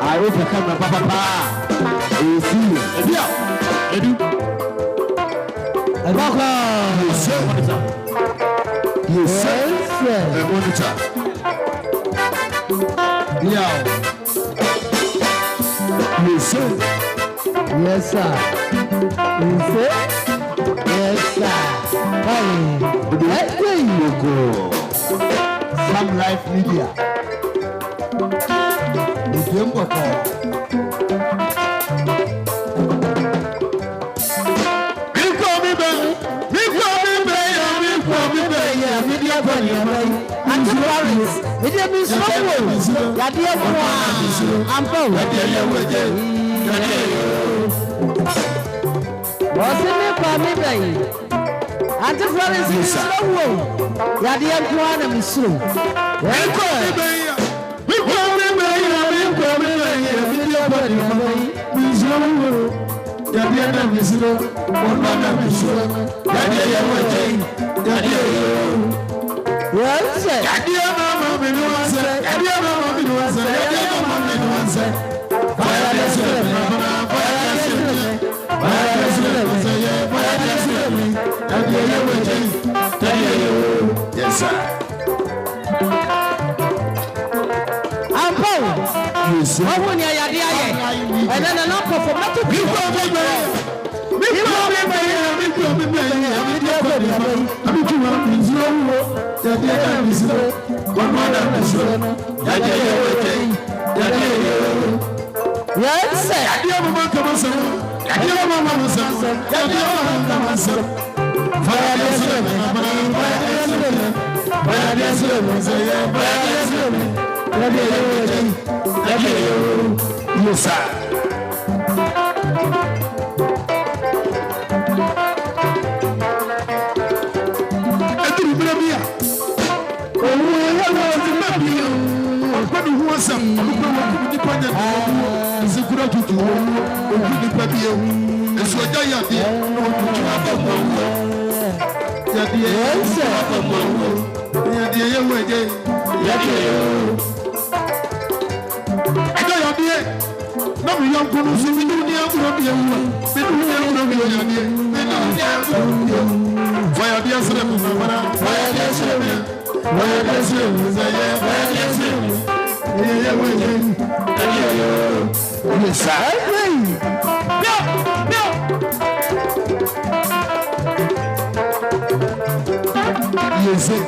I hope you come, Papa. You see, Edu. Yes, sir. Some Life Media. Ọ̀hún ni ẹ̀yàdí ayẹ. Ẹ̀dẹ̀ nà nà kọ̀ fún mẹ́tò bí wọ́n bẹ̀ yẹ. Mi kúrò mi bẹ̀ yẹ. Mi kúrò mi bẹ̀ yẹ. Mi kúrò mi bẹ̀ yẹ. Mi kúrò mi sọ wúwo. Yàdí ẹ̀dá mi sọ. Wọ́n mọ̀ ọ́dà mi sọ. Yàdí ẹ̀yẹ wẹ̀jẹ̀. Yàdí ẹ̀yẹ wẹ̀jẹ̀. Yẹ́n sẹ̀. Yàdí ẹ̀ mọ̀ kọ́ mọ̀ sọ. Yàdí ẹ̀ mọ̀ mọ̀ sọ. Yàdí ẹ̀ mọ̀ kọ́ mọ̀ sọ. Fire the swimming, fire the swimming, fire the swimming, say yeah, fire the swimming. Let you, yes sir. Adu brabia. Oh, hello, the mabio. Ọ̀pẹ̀ni hu ọ̀sán, ọ̀pẹ̀ wọn kò ní pàdé ọ̀hún. Ìsìnkúrẹ́ tuntun ọ̀hún, òkú ní pẹ̀bí ẹ̀hún. Èso ọjà yàdí, ọ̀hún àbọ̀mọ̀ ọ̀hún. Yàdí ẹ̀hún àbọ̀mọ̀ ọ̀hún. Yàdí ẹ̀yẹ̀wò ẹ̀jẹ̀. Yàdí ẹ̀yẹ̀wò. Ẹjọ́ yàdí ẹ̀. Náà mi yọ nkunu sí mi ní ẹ̀kúrọ̀ bí ẹ̀wù. Mi ní ẹ̀kúrọ̀ bí yàdí ẹ̀. Mi ní ẹ̀kúrọ̀ bí ẹ̀wù. Fọyàdí ẹ̀sẹ̀ mi nàmàrà. Fọyàdí ẹ̀sẹ̀ mi. Fọyàdí ẹ̀sẹ̀ mi. Zẹ̀yẹ fọyàdí ẹ̀sẹ̀ mi. Ẹ̀yẹ̀wò ẹ̀jẹ̀. Ẹ̀yẹ̀wò. Yes sir. Yes sir.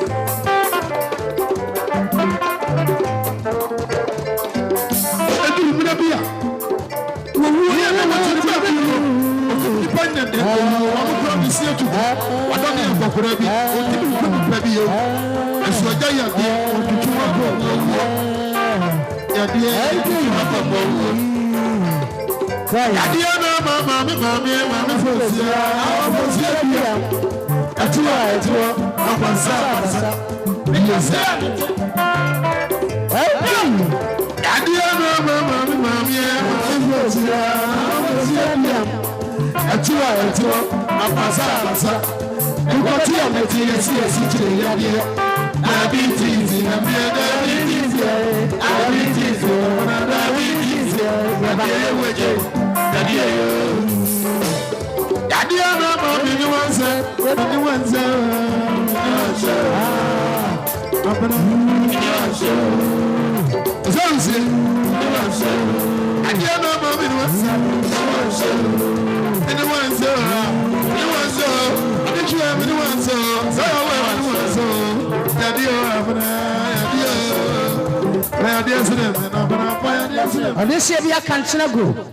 This year, we are canceling go.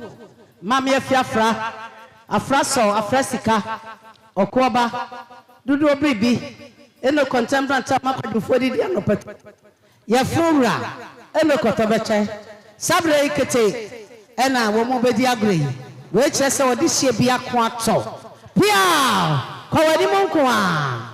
Mammy, afra so, afra sika, okoba, dudu baby, and no contemporary time before the end of it. Yafura, and no cotabache, Sabre Kate, and I will move the agree. Which I saw this year be a quattro. Pia, Kawadi Monkwa.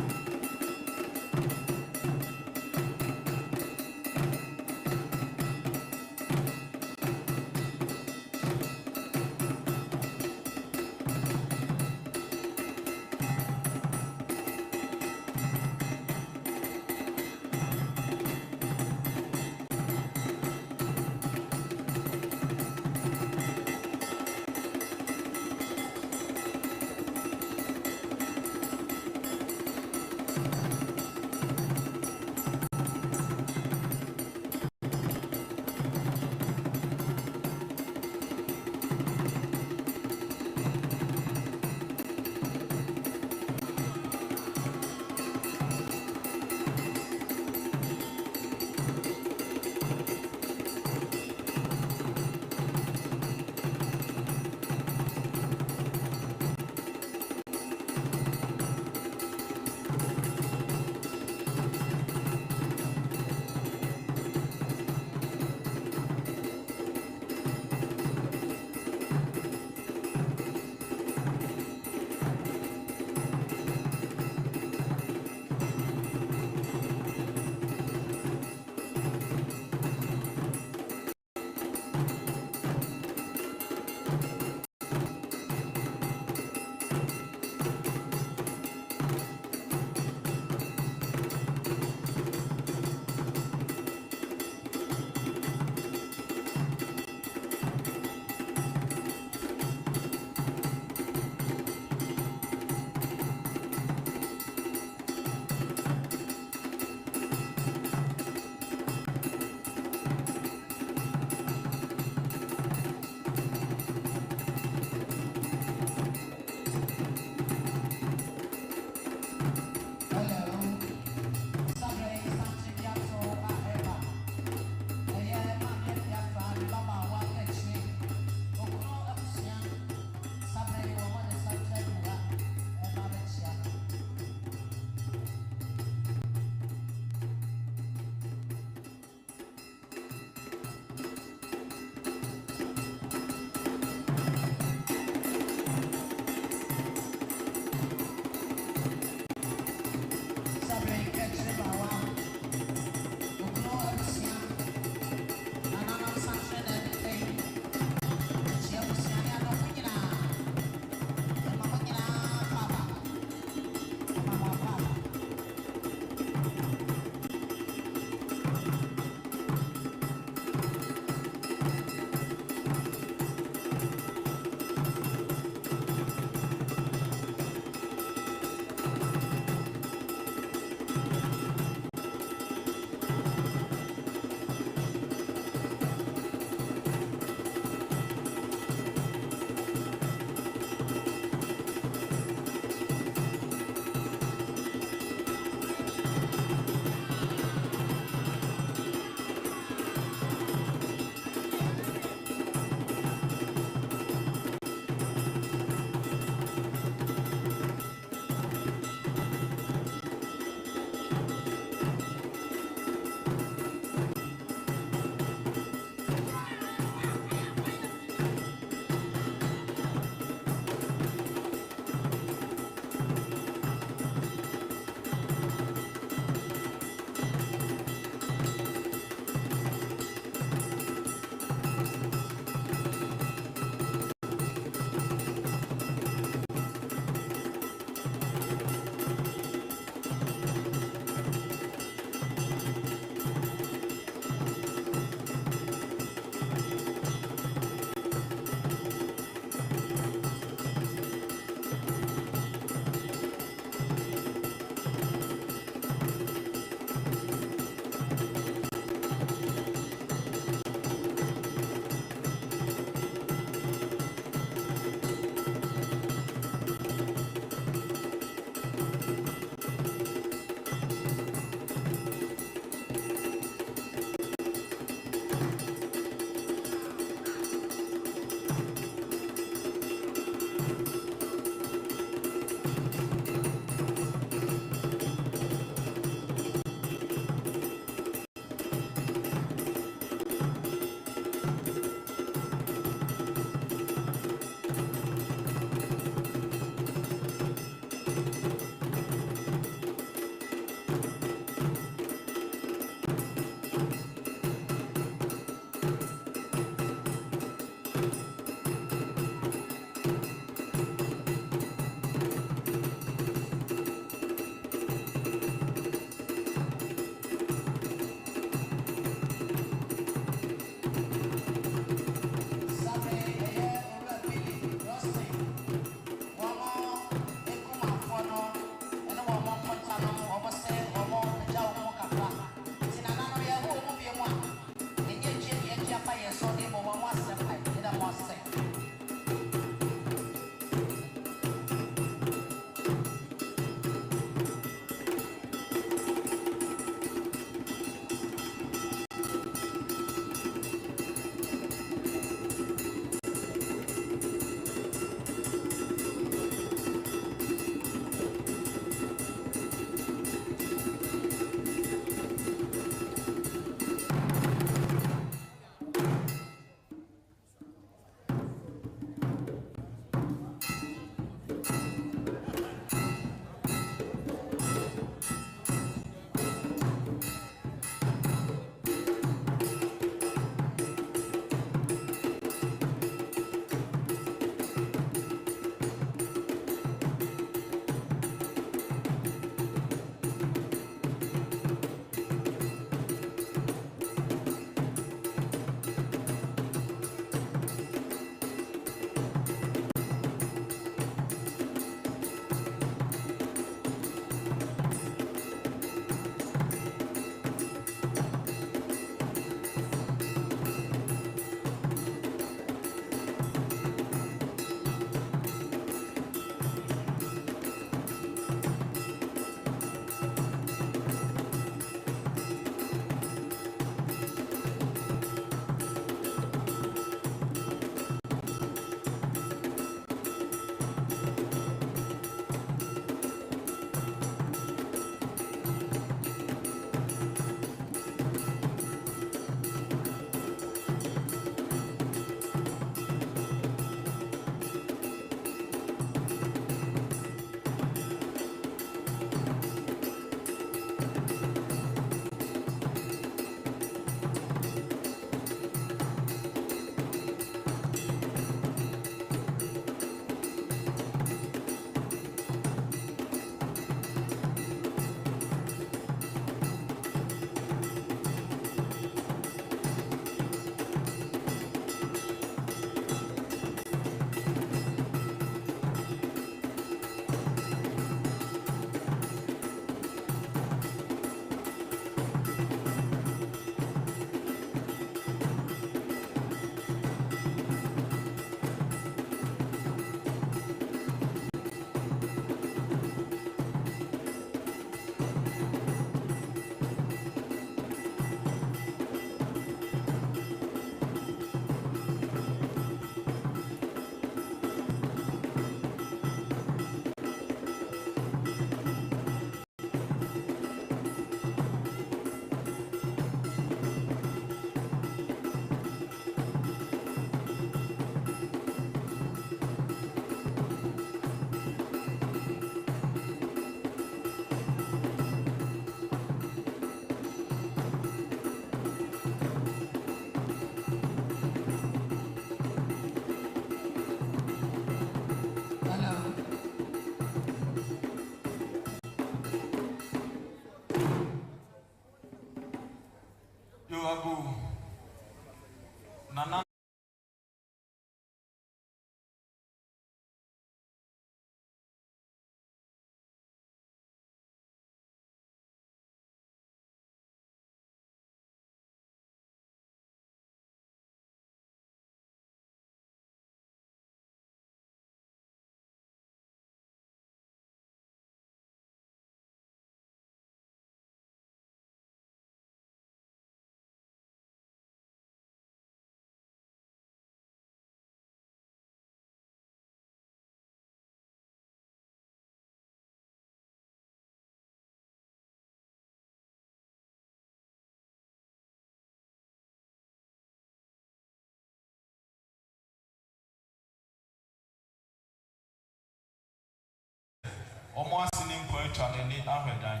ɔmo ase ne mpo atwa n'ani ahwɛdan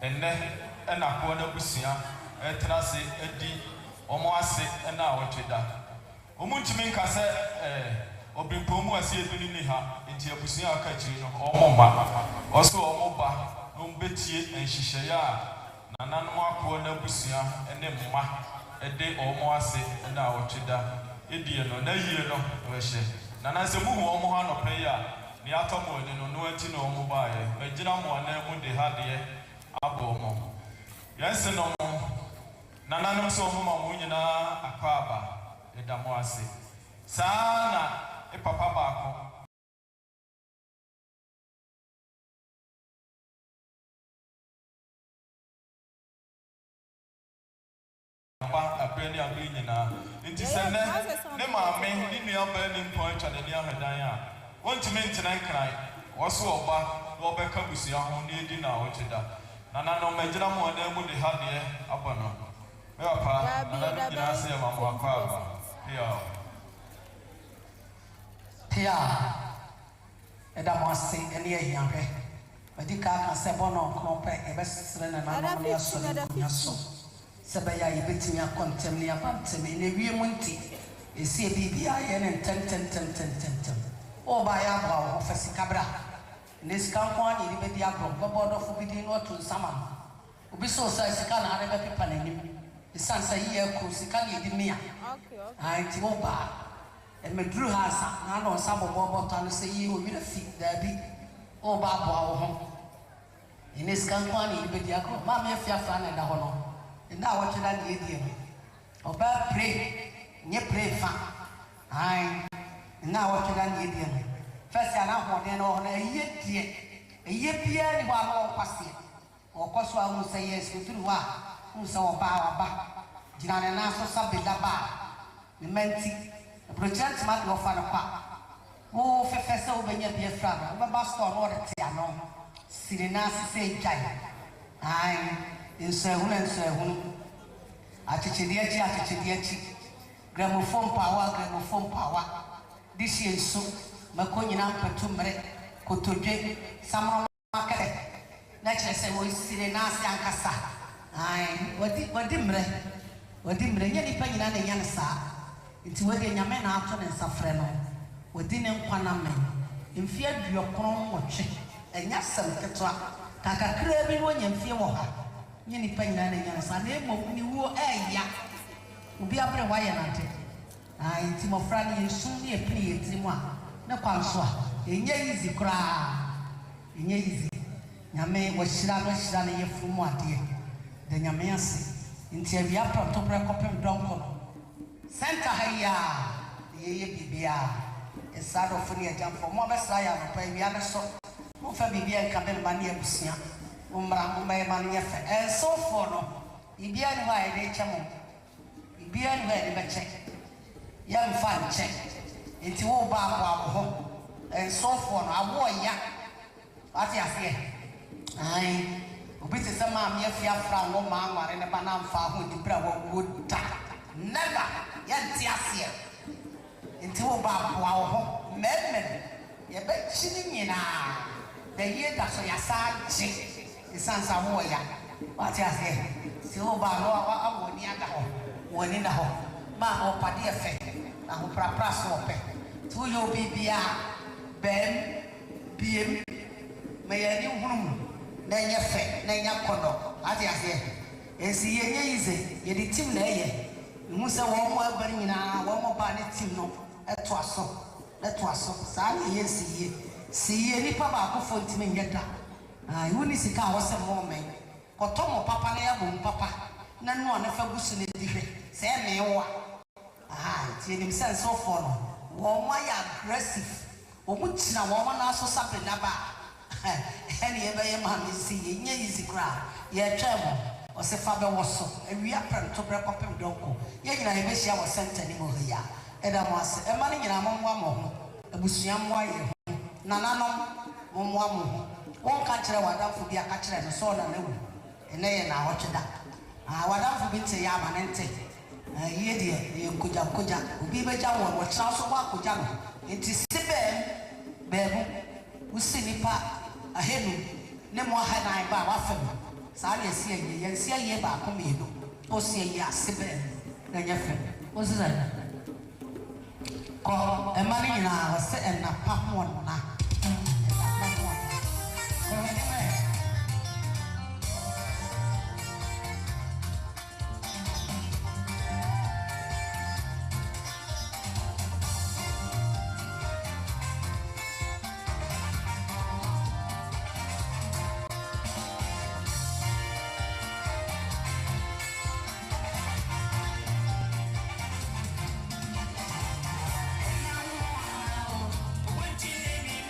ɛnɛ ɛna kɔɔ na busua ɛtena se edi ɔmo ase ɛna awɔtwe da ɔmo ntumi nka sɛ ɔbɛnpɔn mu ase ebi ne ha nti abusua aka akyiri no ɔmo ba ɔso ɔmo ba na ɔmo betie nhyehyɛeɛ a nananom akɔɔ na busua ɛne mma ɛde ɔmo ase ɛna awɔtwe da edie no na yie no wɔhyɛ nana sɛ muhu ɔmo ha nɔpɛ yi a ne atɔ mo ani no no anti na ɔmo baayɛ magyina mo anan mu de ha deɛ abɔ ɔmo yɛnse no mo nananom sɛ ɔmo ma mo nyinaa akɔ aba ɛda mo ase saa na papa baako abɛn ne abɛn nyinaa nti sɛ ne maame ne nua bɛn ne mpɔn atwa n'ani ahwɛdan a wɔntumi ntena nkran wɔso ɔba na ɔbɛka busua ho na edi na ɔtwe da nananom magyina mo anan mu de ha deɛ abɔ no papa nananom nyinaa sɛ yɛ ma mo akɔ aba Pia, ɛda mo ase ɛne ahiahwɛ bɛdi ka sɛ bɔ no ɔkɔpɛ ɛbɛsesere ne nanom ne asɔre nkonnwa so sɛ bɛyɛ a yɛbɛtumi akɔ ntɛm ne yɛba ntɛm ne wie mu nti ɛsie biribia yɛ ne ntɛmtɛmtɛmtɛmtɛm ɔba yɛ aboa wo ho fɛ sika bra ne sika nko a ne yɛde bɛdi agorɔ bɛbɔ ɔdɔfo bi din no ɔto nsama no obi sɛ ɔsɛ sika na ade bɛpepa n'anim ɛsiane sɛ yiyɛ kuro sika ne yɛde mia nti woba meduru ha asa na na ɔsa bɔbɔ bɔtɔ no sɛ yie owerɛ fi daabi ɔba aboa wo ho ne sika nko a ne yɛde bɛdi agorɔ maa me afiafra na ɛda hɔ no nda wɔtwe da ne yɛdie no ɔbaa pray nye pray fa nda wɔtwe da ne yɛdie no fɛsi ana ahoɔden no wɔ hɔ no ɛyɛ biara ne hɔ a na ɔkwaseɛ ɔkɔ so a hu sɛ yɛ soturu hɔ a hu sɛ ɔbaa gyina ne nan so sa beda baa ne manti aburokyerɛ ntoma de wɔfa no kɔ a wo fɛfɛ sɛ wobɛnya bi afira no wobɛba store no wɔde te ano si ne nan ase sɛ adwae nsuahunu akyekyedeɛ akyi gramofon pawa de hyɛ nsu mako nyina mpɛto mmerɛ kotodwe samoro makɛdɛ na kyerɛ sɛ wɔsi ne nan ase ankasa wɔdi mmerɛ nyɛ nipa nyina na ɛnya ne saa nti wɔde nyame na ato ne nsafrɛ no wɔdi ne nkwa na mɛ mfeɛ 29 ɛnya sɛm ketewa kakakraa bi wɔnya mfeɛ wɔ ha nyɛ nipa nyina na ɛnya ne saa na mmom ne wuo ɛɛya obi abrɛ wayɛ nante nti mmɔfra no yɛsum ne yɛpene yɛ tiri mu a ne kwan so a ɛnyɛ easy koraa ɛnyɛ easy nyame wɔhyira no yɛfuru mu adeɛ da nyame ase nti awia prɔntobrɛ kɔpem dɔnkɔ no sɛnta ha yi a yɛyɛ biribiaa ɛsaa dɔfo ne agyamfo mo abɛsra yɛ anɔpa awia no so momfa biribia nka bɛne ma ne abusua mommra mommɛyɛ ma no nyɛ fɛ ɛnsofoɔ no biribia ne hɔ a yɛde kyɛ mo biribia ne hɔ a yɛde bɛkyɛ yɛmfa nkyɛ nti woba aboa wo ho ɛnsofoɔ no aboɔ ya wate aseɛ obi te sɛ maame afiafra wo ma anware ne ba na mfa ho di bra wɔwɔ da never yɛnte aseɛ nti woba aboa wo ho mmɛmmɛm yɛbɛkyi ne nyinaa da yie da so yɛasa gye ɛsiane sɛ wowɔ ya wate aseɛ nti woba no awɔ ani ada hɔ wɔani da hɔ ma ɔpadeɛ fɛ na ahoprapra so wɔpɛ nti woyɛ obi biaa bɛm biem ma yɛani hunu mu na ɛnyɛ fɛ na ɛnyɛ kɔdɔ ate aseɛ ɛnsi yɛnyɛ yize yɛde tim na ɛyɛ ihu sɛ wɔn mo ɛbɛn nyinaa wɔn mo ba ne tim no ɛtoa so saa na yɛ si yie nipa baako fo ntimi nyɛ da ihu ni sika a wɔsɛ mo mɛn kɔtɔ mo papa na yɛ bɔ mo papa na no ɔne fa gu so ne di hwɛ sɛ ɛna ɛwɔ tie nim sɛ nsɔfoɔ no wɔn mo ayɛ aggressive wɔn mo gyina wɔn mo nan so sape naba ɛne yɛbɛyɛ maame si yɛnyɛ yizi koraa yɛtwɛn mo ɔsɛ fa bɛwɔ so awia prɛnto brɛ kɔpem dɔnkɔ yɛ nyina yɛbɛhyia wɔ sɛnta ne mu hɔ ya ɛda mo ase ɛma no nyinaa mommoa mo ho abusua mmoa yɛ ho nananom mommoa mo ho wɔnka kyerɛ wadamfo bi aka kyerɛ no sɛ ɔna no awu ɛnɛ yɛ naawɔtwe da wadamfo bi nte yɛ ama ne nte yie deɛ yɛ nkogya obi bɛgya wɔn wɔkyerɛ so wɔ akogya no nti si bɛɛmu wosi nipa ahenu ne mo hanan ba wa fam saa de sie ye ye sie ye ba ko me no o sie ye asebe na nya fam o sisa ko e ma ni na wa se en na pa mo na What you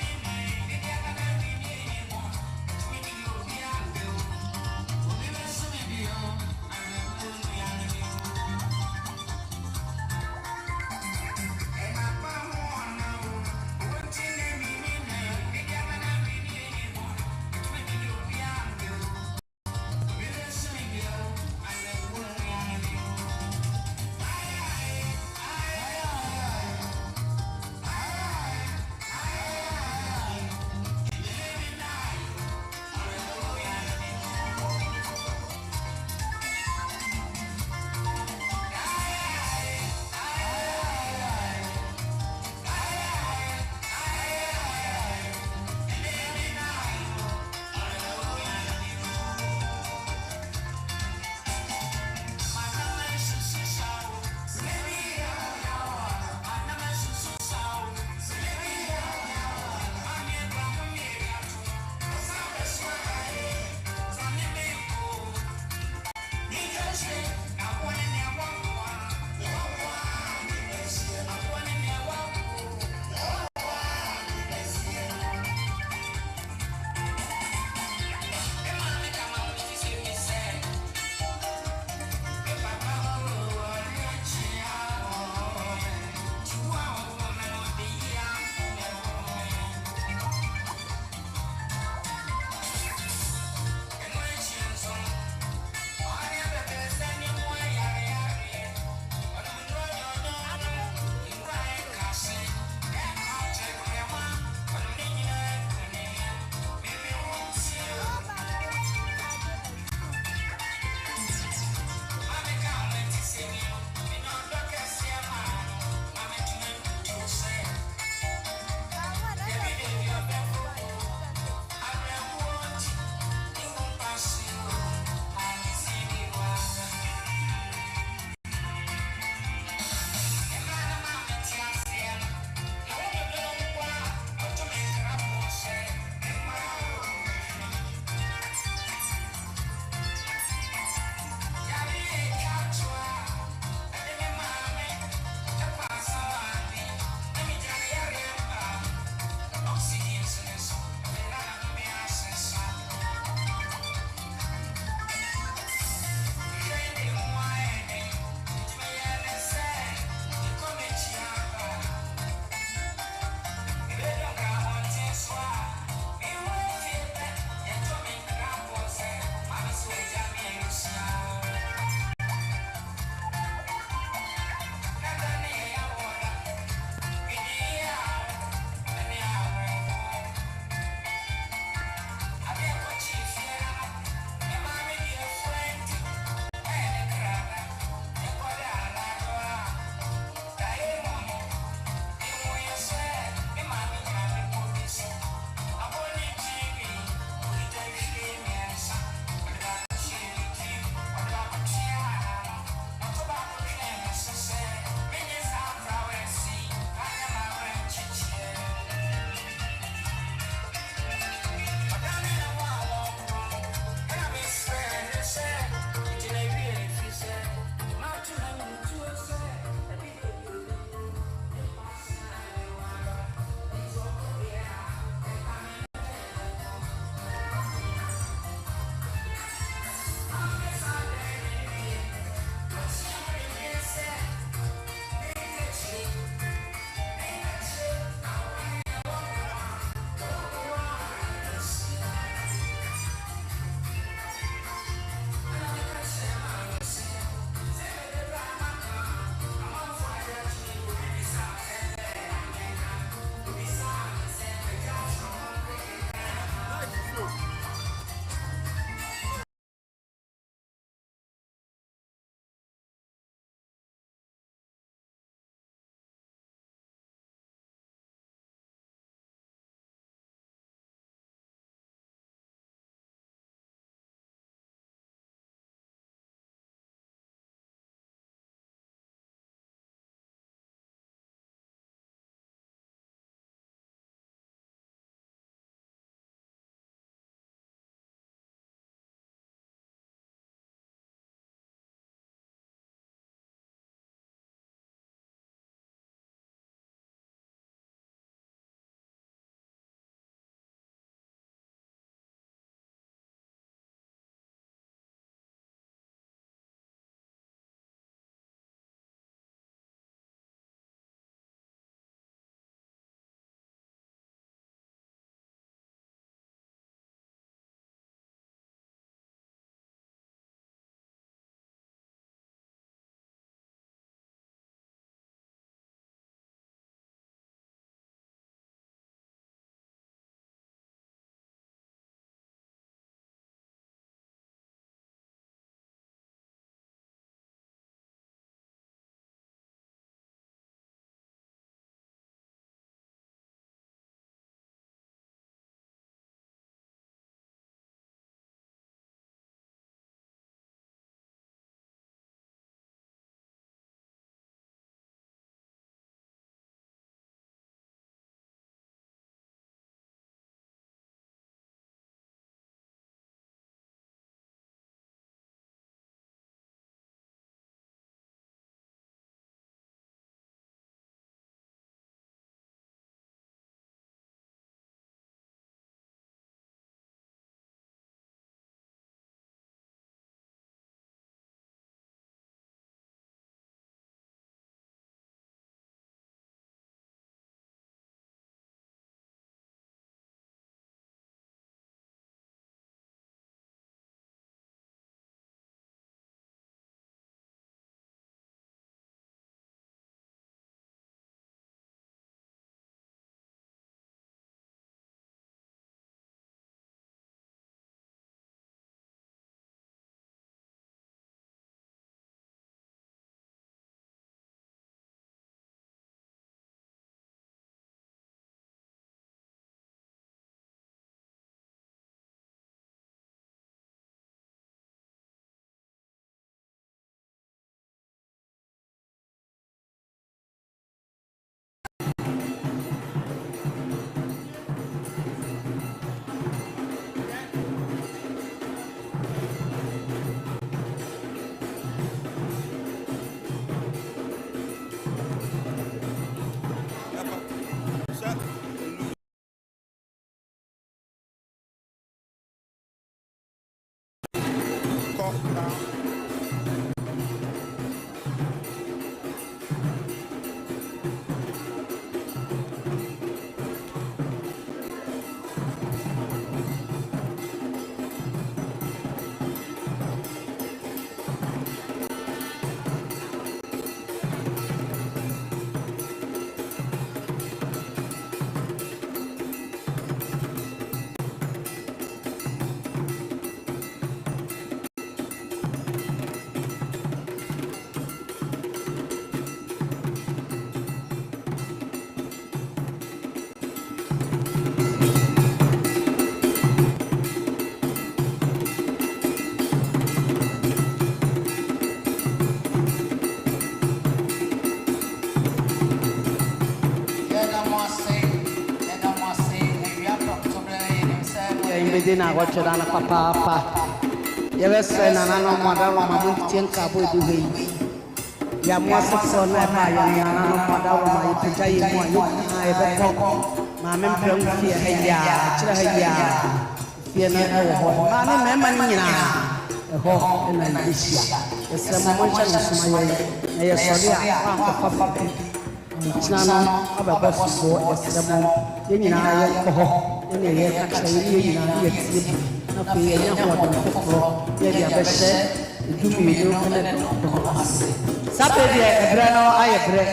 Dina watch it on a papa. You were saying, and I know mother, my think I would do it. You are more so never, and I know mother, my pajay, I ever talk. My member, fear, fear not, I remember a hawk and a dish. The same mention my way. I saw the papa. It's not about boss for us, the moon, ene ye kakra ye nyina ye tie na pe ye nya ho adom kokoro ye dia be hye edumi ye no na do ase sabe dia ebre no aye bre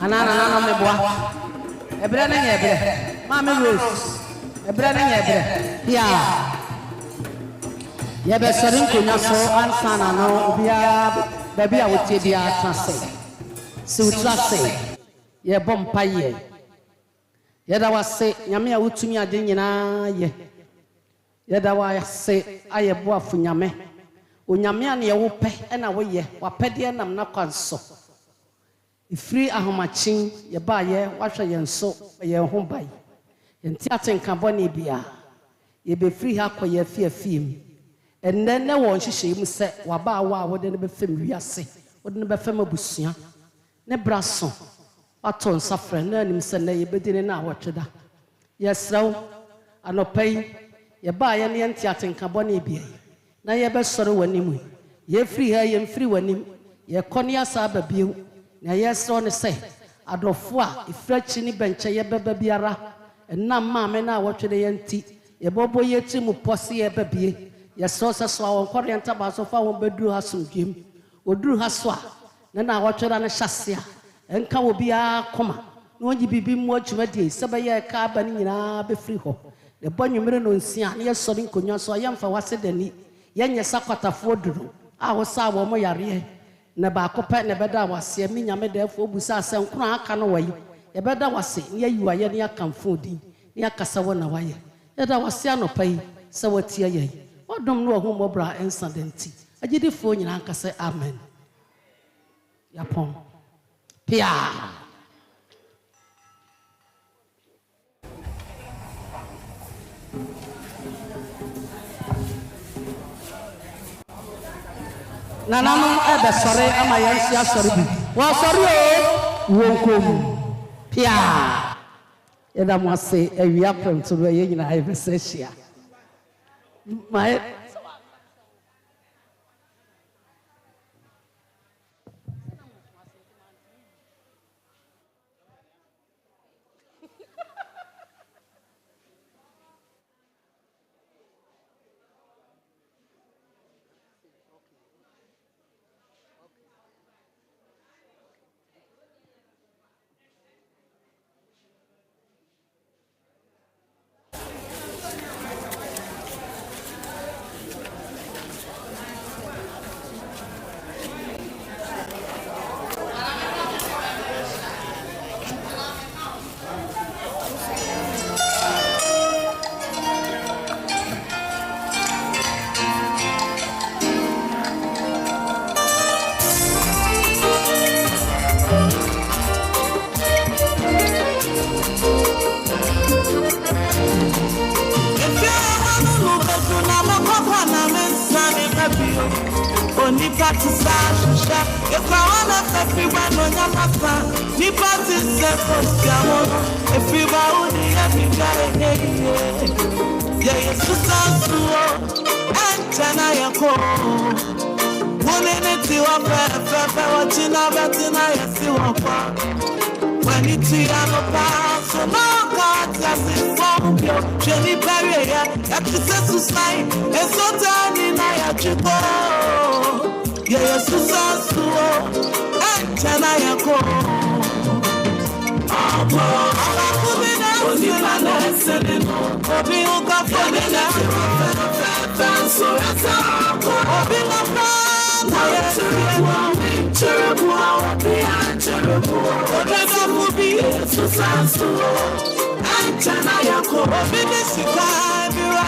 anana no me boa ebre na nya ebre ma me rose ebre na nya ebre ya ye be sori nkonya so ansa na no obia ba bia wotie bia trase se utrase ye bompa ye yada wase nyame a wutumi ade nyina ye yada wase aye boafo nyame onyame a ne wo pe na wo ye wapede nam na kwanso ifiri ahomachin ye ba ye wahwe ye nso ye ho bai ye nti atenka bone bia ye be free ha koye afiafiem enne ne wo nhihye mu se waba wa wo de ne be fam wiase wo de ne be fam abusua ne braso aton safre na nim se na ye bedine na awotweda yesrew anopai ye ba ye ne nti atenka bone bia na ye be soro wanimu ye free ha ye mfiri wanim ye kone asa babiew na ye sro ne se adofo a ifrachi ni benche ye beba biara na maame na awotwede ye nti ye bobo ye ti mu pose ye babie ye so se so awon korenta ba so fa won beduru ha somdwem oduru ha so a na awotweda ne hyasea enka wo bia koma no ngi bibi mu atwumade sebe ye ka ba ni nyina be free ho de bonwumere no nsia na ye sori nkonwa so ye mfa wase dani ye nye sakwatafo duru a wo sa wo mo yare na ba kopa na beda wase mi nyame da afo busa asenkro aka no wayi ye beda wase ne yiwa ye ne akamfo din ne akasa wo na waye ye da wase anopai se watie ye odom no ho mobra incidenti agidifo nyina ankase amen yapon Pia. Nanano ebe sore ama yansi asori bi. Wa sori o wonkom. Pia. Eda mo ase awia pem to be ye nyina ebe se hia. My Yeah, yako Uneneti wa pepe wachina betina yesi wakwa Weniti ya no paso no kati ya sifombio Sheni perie ya kise susai Esotani na ya chiko Ye yesu sasuo Enchana yako Obi uka fonina Fanso yasa Obi na fana Cherebu Obi na fubi Yesu sansu Anchana yako Obi nisika Bira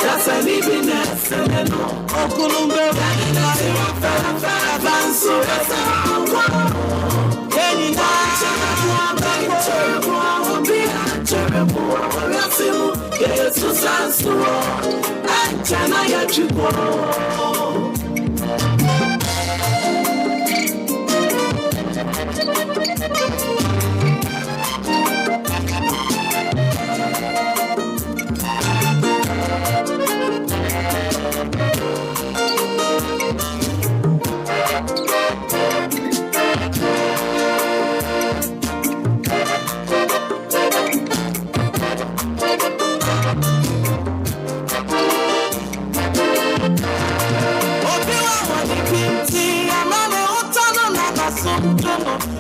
Yasa libi neseneno Okulumbe Fanso yasa Kenina Yesu sansu Anchana ya chukwo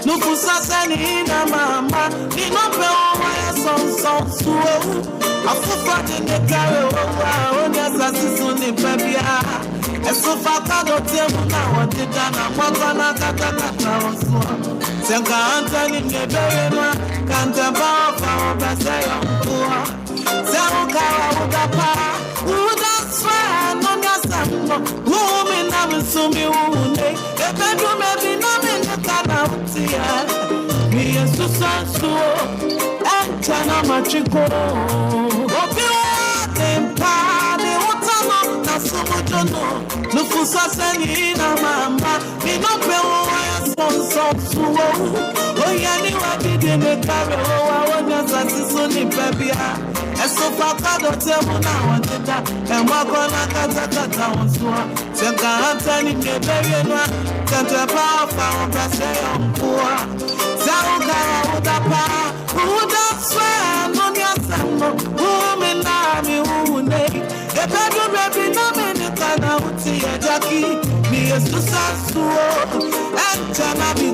Nukusasani na mama Ninope owa ya son suo Afufa jene kare owa Onya sasisu ni pebia Esufa kado temu na wadida Na mwaka na kata osua Senka antani neberenwa Kante baofa obeseyo mkua Serukawa udapa Udaswa Nonya sambo Umi na misumi uune Ebedu mebi na kana utia Mi Yesu sansuo Enchana machiko Obi wate mpane Utano na sumujono Nufusa seni na mama Minope uwa ya sonsuo Oyani wadide mekare Owa wonya sasisu ni pebia Esofa kado temu na wadida Emwako na kata wansua Senka hata ni keberenwa Kante baofa obeseyo mkua Serukawa udapa Udaswe Nonya sambo Uminami uune Ebedu bebi nami nikana uti ya jaki Mi Yesu sansuo Enchana bi